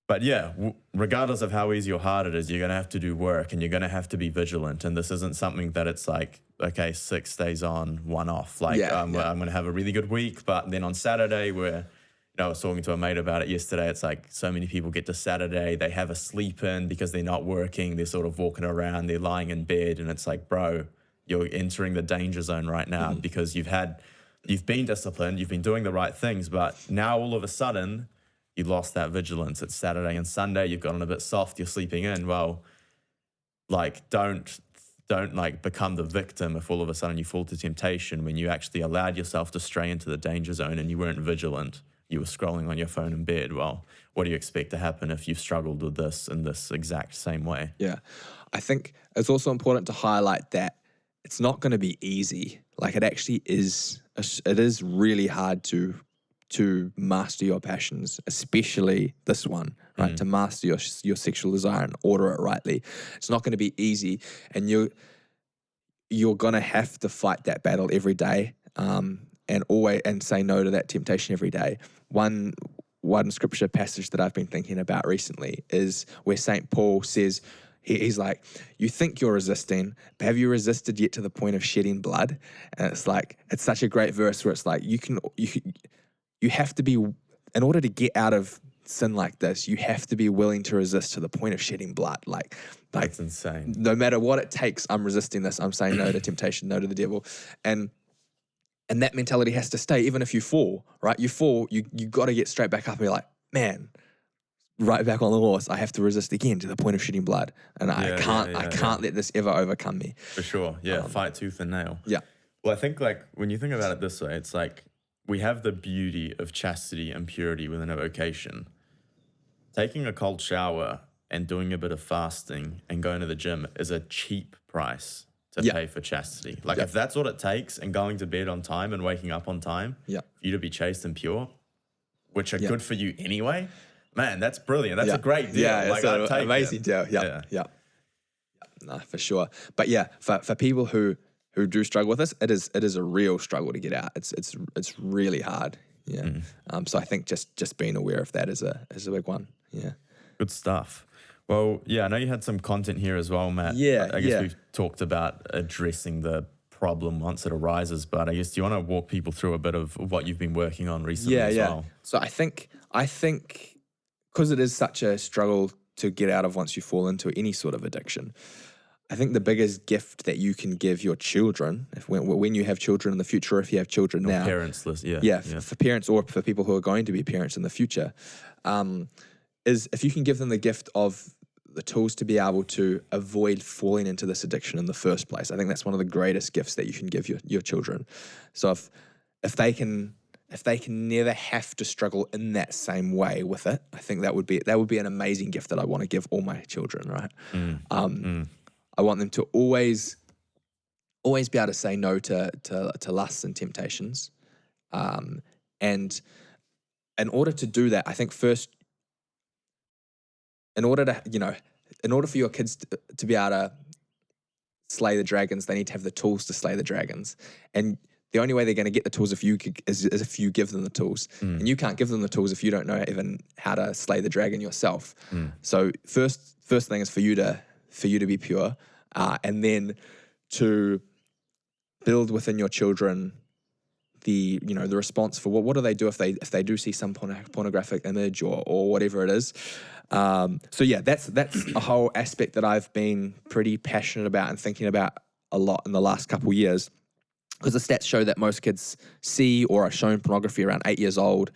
But yeah, regardless of how easy or hard it is, you're going to have to do work, and you're going to have to be vigilant. And this isn't something that it's like, okay, 6 days on, 1 off. Like, I'm going to have a really good week, but then on Saturday, I was talking to a mate about it yesterday. It's like so many people get to Saturday, they have a sleep in because they're not working. They're sort of walking around, they're lying in bed. And it's like, bro, you're entering the danger zone right now, because you've been disciplined, you've been doing the right things, but now all of a sudden you lost that vigilance. It's Saturday and Sunday, you've gotten a bit soft, you're sleeping in. Well, like don't like become the victim if all of a sudden you fall to temptation, when you actually allowed yourself to stray into the danger zone and you weren't vigilant. You were scrolling on your phone in bed. Well, what do you expect to happen if you've struggled with this in this exact same way? Yeah. I think it's also important to highlight that it's not going to be easy. Like, it actually is, it is really hard to master your passions, especially this one, right? To master your sexual desire and order it rightly. It's not going to be easy, and you're going to have to fight that battle every day, and say no to that temptation every day. One scripture passage that I've been thinking about recently is where St. Paul says, he's like, you think you're resisting, but have you resisted yet to the point of shedding blood? And it's like, it's such a great verse where it's like, you have to be, in order to get out of sin like this, you have to be willing to resist to the point of shedding blood. Like that's insane. No matter what it takes, I'm resisting this. I'm saying no to temptation, no to the devil. And that mentality has to stay, even if you fall, right? You fall, you got to get straight back up and be like, man, right back on the horse. I have to resist again to the point of shedding blood, and I can't let this ever overcome me. For sure. Yeah. Fight tooth and nail. Yeah. Well, I think like when you think about it this way, it's like we have the beauty of chastity and purity within a vocation. Taking a cold shower and doing a bit of fasting and going to the gym is a cheap price to pay for chastity. Like if that's what it takes, and going to bed on time and waking up on time for you to be chaste and pure, which are good for you anyway, man, that's brilliant. That's a great deal. Yeah, like, it's an amazing deal. Yeah. No, for sure. But yeah, for people who do struggle with this, it is a real struggle to get out. It's really hard. Yeah. So I think just being aware of that is a big one. Yeah. Good stuff. Well, yeah, I know you had some content here as well, Matt. Yeah, I guess we've talked about addressing the problem once it arises, but I guess do you want to walk people through a bit of what you've been working on recently as well? So I think because it is such a struggle to get out of once you fall into any sort of addiction, I think the biggest gift that you can give your children, when you have children in the future, if you have children now, parentless, for parents or for people who are going to be parents in the future, is if you can give them the gift of the tools to be able to avoid falling into this addiction in the first place. I think that's one of the greatest gifts that you can give your children. So if they can never have to struggle in that same way with it, I think that would be an amazing gift that I want to give all my children, right? I want them to always be able to say no to lusts and temptations. And in order to do that, I think first, in order for your kids to be able to slay the dragons, they need to have the tools to slay the dragons. And the only way they're going to get the tools is if you give them the tools. And you can't give them the tools if you don't know even how to slay the dragon yourself. So first thing is for you to be pure, and then to build within your children the response for what do they do if they do see some pornographic image or whatever it is. So yeah, that's a whole aspect that I've been pretty passionate about and thinking about a lot in the last couple of years, because the stats show that most kids see or are shown pornography around 8 years old,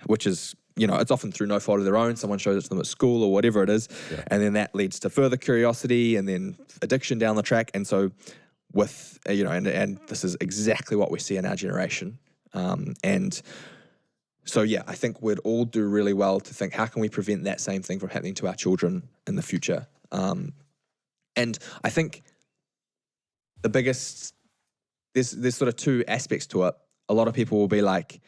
which is, it's often through no fault of their own. Someone shows it to them at school or whatever it is. And then that leads to further curiosity and then addiction down the track. And so with, and this is exactly what we see in our generation. And so, yeah, I think we'd all do really well to think, how can we prevent that same thing from happening to our children in the future? And I think the biggest, there's sort of two aspects to it. A lot of people will be like,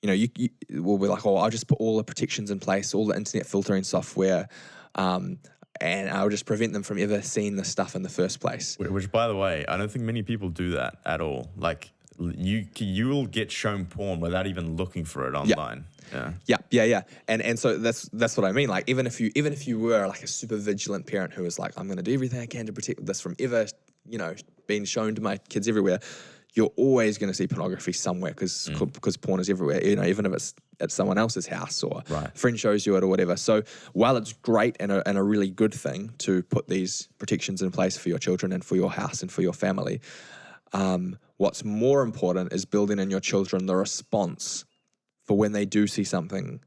you will be like, I'll just put all the protections in place, all the internet filtering software, and I'll just prevent them from ever seeing this stuff in the first place. Which, by the way, I don't think many people do that at all. Like, you will get shown porn without even looking for it online. Yeah. And so that's what I mean. Like, even if you were like a super vigilant parent who was like, I'm going to do everything I can to protect this from ever, being shown to my kids everywhere, you're always going to see pornography somewhere because porn is everywhere, even if it's at someone else's house or a friend shows you it or whatever. So while it's great and a really good thing to put these protections in place for your children and for your house and for your family, what's more important is building in your children the response for when they do see something,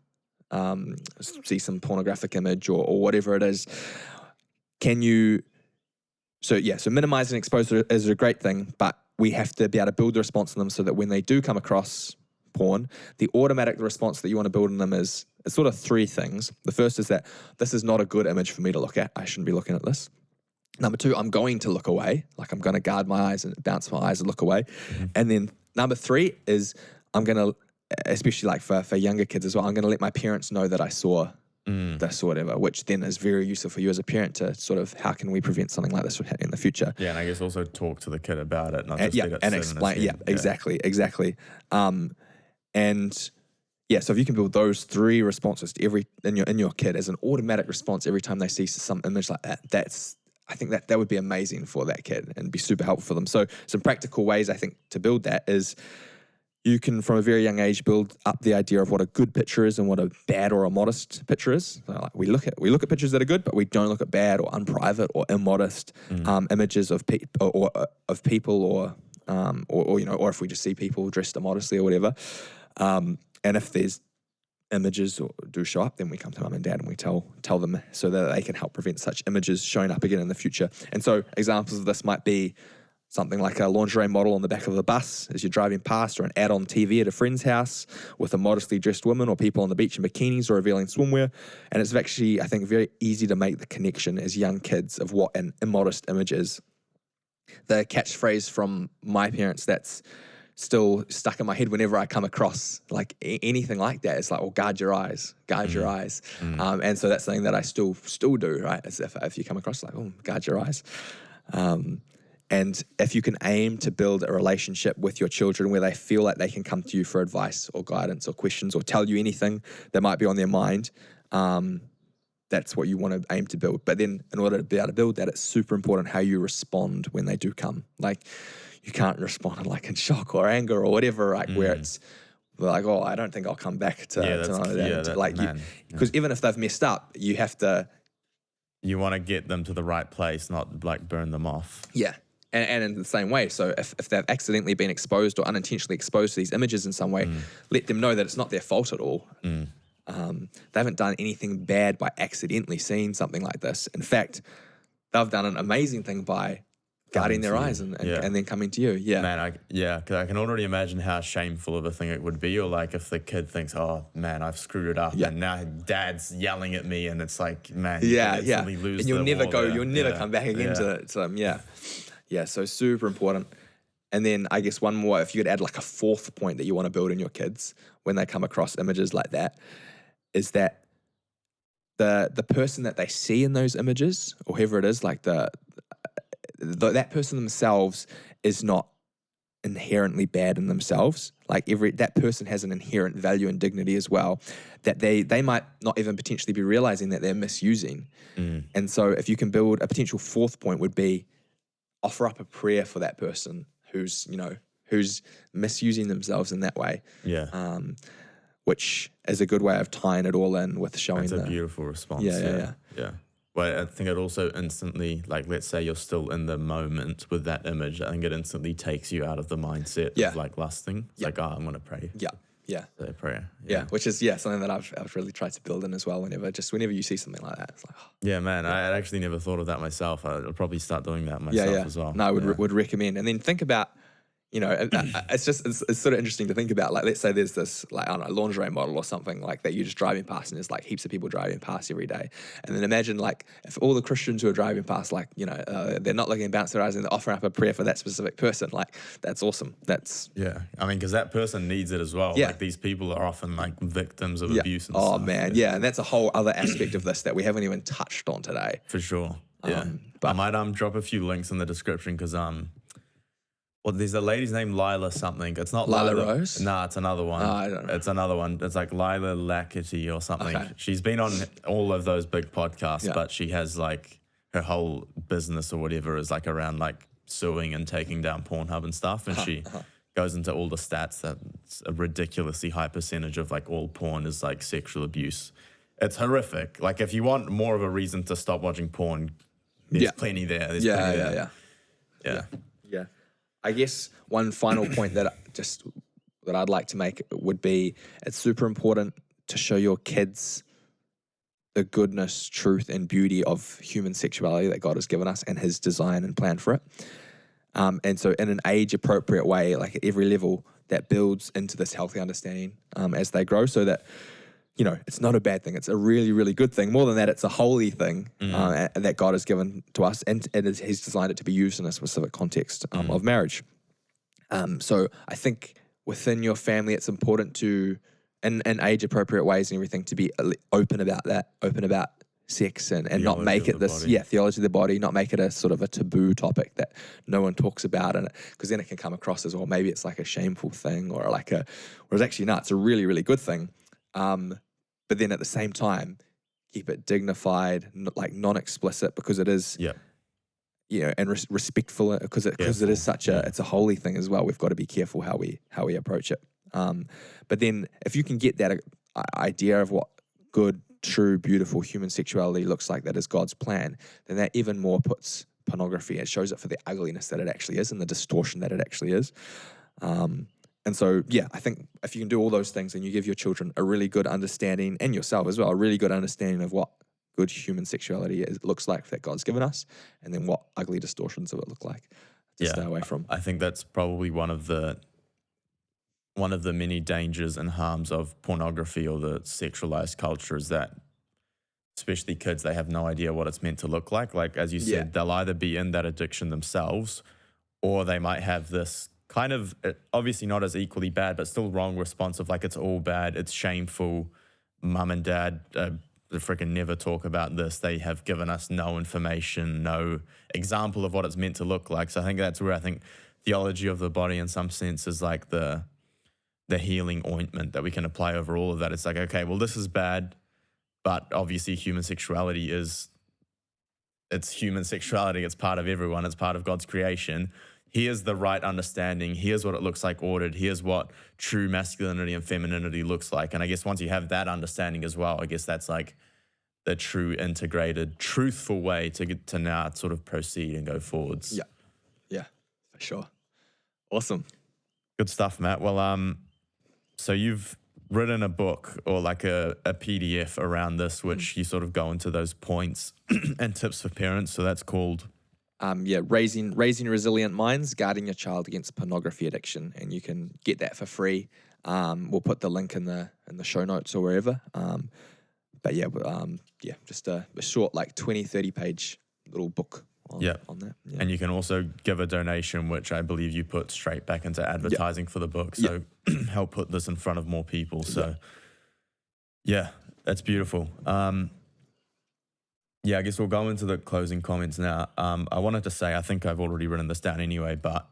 see some pornographic image or whatever it is. So minimizing exposure is a great thing, but we have to be able to build the response in them so that when they do come across porn, the automatic response that you want to build in them is sort of three things. The first is that this is not a good image for me to look at. I shouldn't be looking at this. Number two, I'm going to look away. Like, I'm going to guard my eyes and bounce my eyes and look away. And then number three is I'm going to, especially like for younger kids as well, I'm going to let my parents know that I saw this or whatever, which then is very useful for you as a parent to sort of, how can we prevent something like this from happening in the future? Yeah, and I guess also talk to the kid about it, not just let it and sit explain. in his head. Exactly. So if you can build those three responses to in your kid as an automatic response every time they see some image like that, I think that would be amazing for that kid and be super helpful for them. So some practical ways I think to build that is you can, from a very young age, build up the idea of what a good picture is and what a bad or a modest picture is. So like we look at pictures that are good, but we don't look at bad or unprivate or immodest images of people or if we just see people dressed immodestly or whatever. And if there's images do show up, then we come to mum and dad and we tell them so that they can help prevent such images showing up again in the future. And so examples of this might be something like a lingerie model on the back of the bus as you're driving past, or an ad on TV at a friend's house with a modestly dressed woman, or people on the beach in bikinis or revealing swimwear. And it's actually, I think, very easy to make the connection as young kids of what an immodest image is. The catchphrase from my parents that's still stuck in my head whenever I come across like anything like that, it's like, well, guard your eyes, your eyes. And so that's something that I still do, right? As if you come across like, oh, guard your eyes. And if you can aim to build a relationship with your children where they feel like they can come to you for advice or guidance or questions or tell you anything that might be on their mind, that's what you want to aim to build. But then in order to be able to build that, it's super important how you respond when they do come. Like, you can't respond like in shock or anger or whatever, right? Where it's like, oh, I don't think I'll come back to that. Because even if they've messed up, you have to... You want to get them to the right place, not like burn them off. Yeah. And in the same way, so if they've accidentally been exposed or unintentionally exposed to these images in some way, let them know that it's not their fault at all. They haven't done anything bad by accidentally seeing something like this. In fact, they've done an amazing thing by guarding their eyes and then coming to you. Yeah. Man, because I can already imagine how shameful of a thing it would be. Or like if the kid thinks, oh man, I've screwed it up, and now dad's yelling at me, and it's like, man, you instantly lose. And you'll never come back again to them. Yeah, so super important. And then I guess one more, if you could add like a fourth point that you want to build in your kids when they come across images like that, is that the person that they see in those images, or whoever it is, like that person themselves is not inherently bad in themselves. Like that person has an inherent value and dignity as well that they might not even potentially be realizing that they're misusing. And so if you can build a potential fourth point would be offer up a prayer for that person who's misusing themselves in that way. Yeah. Which is a good way of tying it all in with showing. That's a beautiful response. Yeah. Well, I think it also instantly, like, let's say you're still in the moment with that image, I think it instantly takes you out of the mindset of like lusting. It's like, oh, I'm going to pray. Yeah. So prayer. Yeah. Which is, something that I've really tried to build in as well whenever you see something like that. It's like, yeah, man, I actually never thought of that myself. I'll probably start doing that myself as well. No, I would recommend. And then think about, it's sort of interesting to think about. Like, let's say there's this, like, I don't know, lingerie model or something like that. You're just driving past and there's like heaps of people driving past every day. And then imagine like if all the Christians who are driving past, like, they're not looking and bounce their eyes and they're offering up a prayer for that specific person. Like, that's awesome. I mean, because that person needs it as well. Like, these people are often like victims of abuse and stuff. Oh man, and that's a whole other aspect of this that we haven't even touched on today. For sure. Yeah. But I might drop a few links in the description because well, there's a lady's named Lila something. It's not Lila Rose? Nah, it's another one. I don't know. It's another one. It's like Lila Lackety or something. Okay. She's been on all of those big podcasts, but she has like her whole business or whatever is like around like suing and taking down Pornhub and stuff. And she goes into all the stats that it's a ridiculously high percentage of like all porn is like sexual abuse. It's horrific. Like, if you want more of a reason to stop watching porn, there's plenty there. There's plenty there. Yeah. I guess one final point that I'd like to make would be it's super important to show your kids the goodness, truth, and beauty of human sexuality that God has given us and His design and plan for it. And so in an age-appropriate way, like at every level, that builds into this healthy understanding as they grow so that, it's not a bad thing. It's a really, really good thing. More than that, it's a holy thing that God has given to us, and He's designed it to be used in a specific context of marriage. So I think within your family, it's important to, in age-appropriate ways and everything, to be open about that, open about sex and not make it this, theology of the body, not make it a sort of a taboo topic that no one talks about, and because then it can come across as, well, maybe it's like a shameful thing or like whereas actually, no, it's a really, really good thing. But then at the same time, keep it dignified, like non-explicit, because it is, and respectful, because it is such it's a holy thing as well. We've got to be careful how we approach it. But then if you can get that idea of what good, true, beautiful human sexuality looks like, that is God's plan, then that even more puts pornography. It shows it for the ugliness that it actually is and the distortion that it actually is. And so, yeah, I think if you can do all those things and you give your children a really good understanding, and yourself as well, a really good understanding of what good human sexuality looks like that God's given us, and then what ugly distortions of it look like to stay away from. I think that's probably one of the many dangers and harms of pornography or the sexualized culture is that, especially kids, they have no idea what it's meant to look like. Like, as you said, they'll either be in that addiction themselves, or they might have this kind of, obviously not as equally bad, but still wrong response of like, it's all bad, it's shameful, mum and dad freaking never talk about this, they have given us no information, no example of what it's meant to look like. So I think that's where I think theology of the body in some sense is like the healing ointment that we can apply over all of that. It's like, okay, well, this is bad, but obviously human sexuality it's human sexuality, it's part of everyone, it's part of God's creation. Here's the right understanding. Here's what it looks like ordered. Here's what true masculinity and femininity looks like. And I guess once you have that understanding as well, I guess that's like the true integrated, truthful way to get to now sort of proceed and go forwards. Yeah, for sure. Awesome. Good stuff, Matt. Well, so you've written a book or like a PDF around this, which you sort of go into those points and tips for parents. So that's called... raising resilient minds, guarding your child against pornography addiction, and you can get that for free. We'll put the link in the show notes or wherever. Just a short, like 20, 30 page little book on that. Yeah. And you can also give a donation, which I believe you put straight back into advertising for the book. So help put this in front of more people. So that's beautiful. I guess we'll go into the closing comments now. I wanted to say, I think I've already written this down anyway, but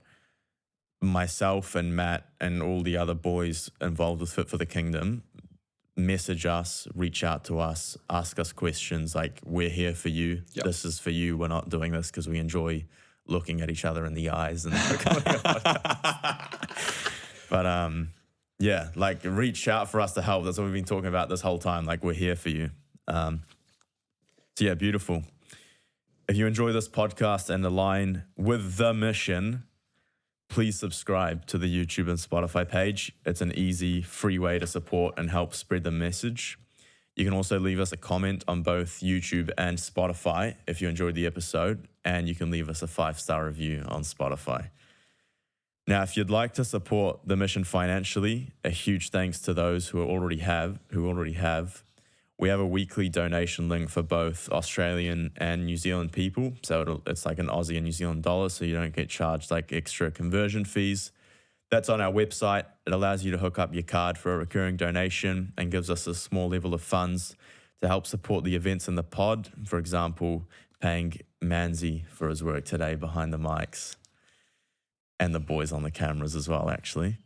myself and Matt and all the other boys involved with Fit for the Kingdom, message us, reach out to us, ask us questions. Like, we're here for you. Yep. This is for you. We're not doing this because we enjoy looking at each other in the eyes and recording a podcast. But like, reach out for us to help. That's what we've been talking about this whole time. Like, we're here for you. Beautiful. If you enjoy this podcast and align with the mission, please subscribe to the YouTube and Spotify page. It's an easy, free way to support and help spread the message. You can also leave us a comment on both YouTube and Spotify if you enjoyed the episode, and you can leave us a 5-star review on Spotify. Now, if you'd like to support the mission financially, a huge thanks to those who already have. We have a weekly donation link for both Australian and New Zealand people. So it's like an Aussie and New Zealand dollar, so you don't get charged like extra conversion fees. That's on our website. It allows you to hook up your card for a recurring donation and gives us a small level of funds to help support the events in the pod. For example, paying Manzi for his work today behind the mics, and the boys on the cameras as well, actually.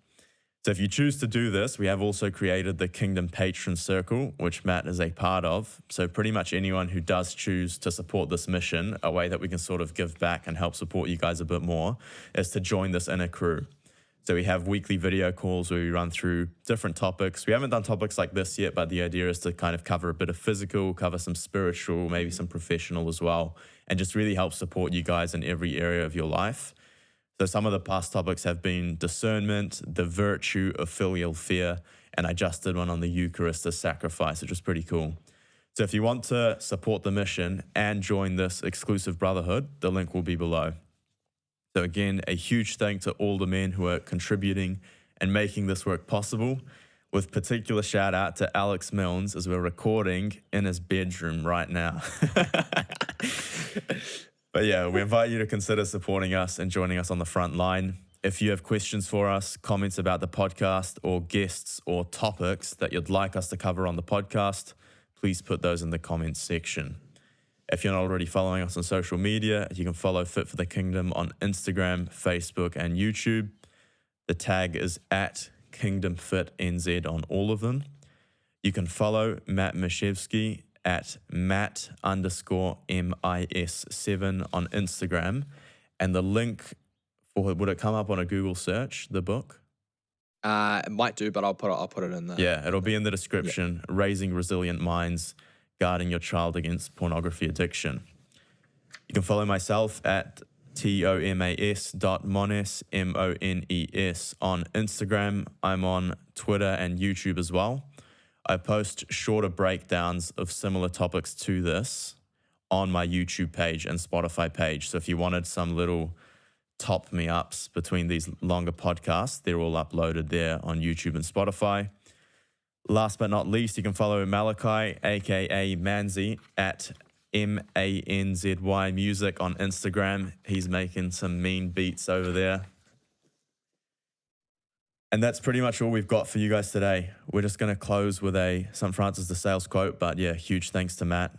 So if you choose to do this, we have also created the Kingdom Patron Circle, which Matt is a part of. So pretty much anyone who does choose to support this mission, a way that we can sort of give back and help support you guys a bit more, is to join this inner crew. So we have weekly video calls where we run through different topics. We haven't done topics like this yet, but the idea is to kind of cover a bit of physical, cover some spiritual, maybe some professional as well, and just really help support you guys in every area of your life. So some of the past topics have been discernment, the virtue of filial fear, and I just did one on the Eucharist as sacrifice, which was pretty cool. So if you want to support the mission and join this exclusive brotherhood, the link will be below. So again, a huge thank to all the men who are contributing and making this work possible, with particular shout out to Alex Milnes as we're recording in his bedroom right now. But yeah, we invite you to consider supporting us and joining us on the front line. If you have questions for us, comments about the podcast, or guests or topics that you'd like us to cover on the podcast, please put those in the comments section. If you're not already following us on social media, you can follow Fit for the Kingdom on Instagram, Facebook, and YouTube. The tag is at KingdomFitNZ on all of them. You can follow Matt Mischewski at Matt_MIS7 on Instagram. And the link for, would it come up on a Google search, the book? It might do, but I'll put it in there. Yeah, it'll be in the description. Yeah. Raising Resilient Minds, Guarding Your Child Against Pornography Addiction. You can follow myself at TOMAS.mones, MONES on Instagram. I'm on Twitter and YouTube as well. I post shorter breakdowns of similar topics to this on my YouTube page and Spotify page. So if you wanted some little top me ups between these longer podcasts, they're all uploaded there on YouTube and Spotify. Last but not least, you can follow Malachi, aka Manzi, at MANZY Music on Instagram. He's making some mean beats over there. And that's pretty much all we've got for you guys today. We're just going to close with a St. Francis de Sales quote. But yeah, huge thanks to Matt.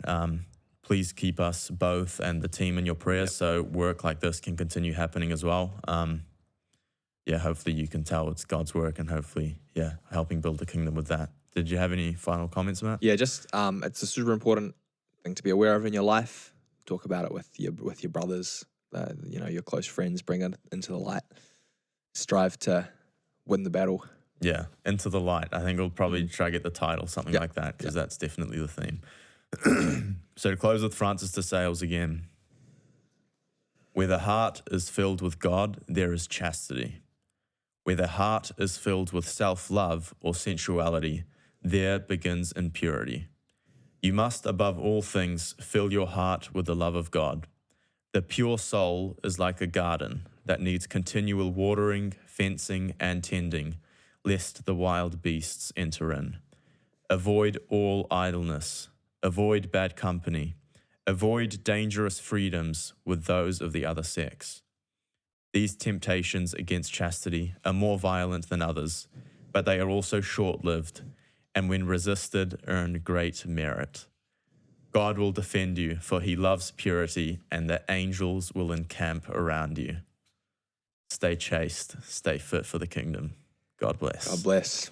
Please keep us both and the team in your prayers so work like this can continue happening as well. Yeah, hopefully you can tell it's God's work and hopefully, helping build the kingdom with that. Did you have any final comments, Matt? Yeah, just it's a super important thing to be aware of in your life. Talk about it with your brothers, your close friends. Bring it into the light. Strive to win the battle. Yeah, into the light. I think we'll probably try to get the title, something like that, because that's definitely the theme. So to close with Francis de Sales again. Where the heart is filled with God, there is chastity. Where the heart is filled with self-love or sensuality, there begins impurity. You must, above all things, fill your heart with the love of God. The pure soul is like a garden that needs continual watering, fencing, and tending, lest the wild beasts enter in. Avoid all idleness. Avoid bad company. Avoid dangerous freedoms with those of the other sex. These temptations against chastity are more violent than others, but they are also short-lived, and when resisted, earn great merit. God will defend you, for he loves purity, and the angels will encamp around you. Stay chaste, stay fit for the kingdom. God bless. God bless.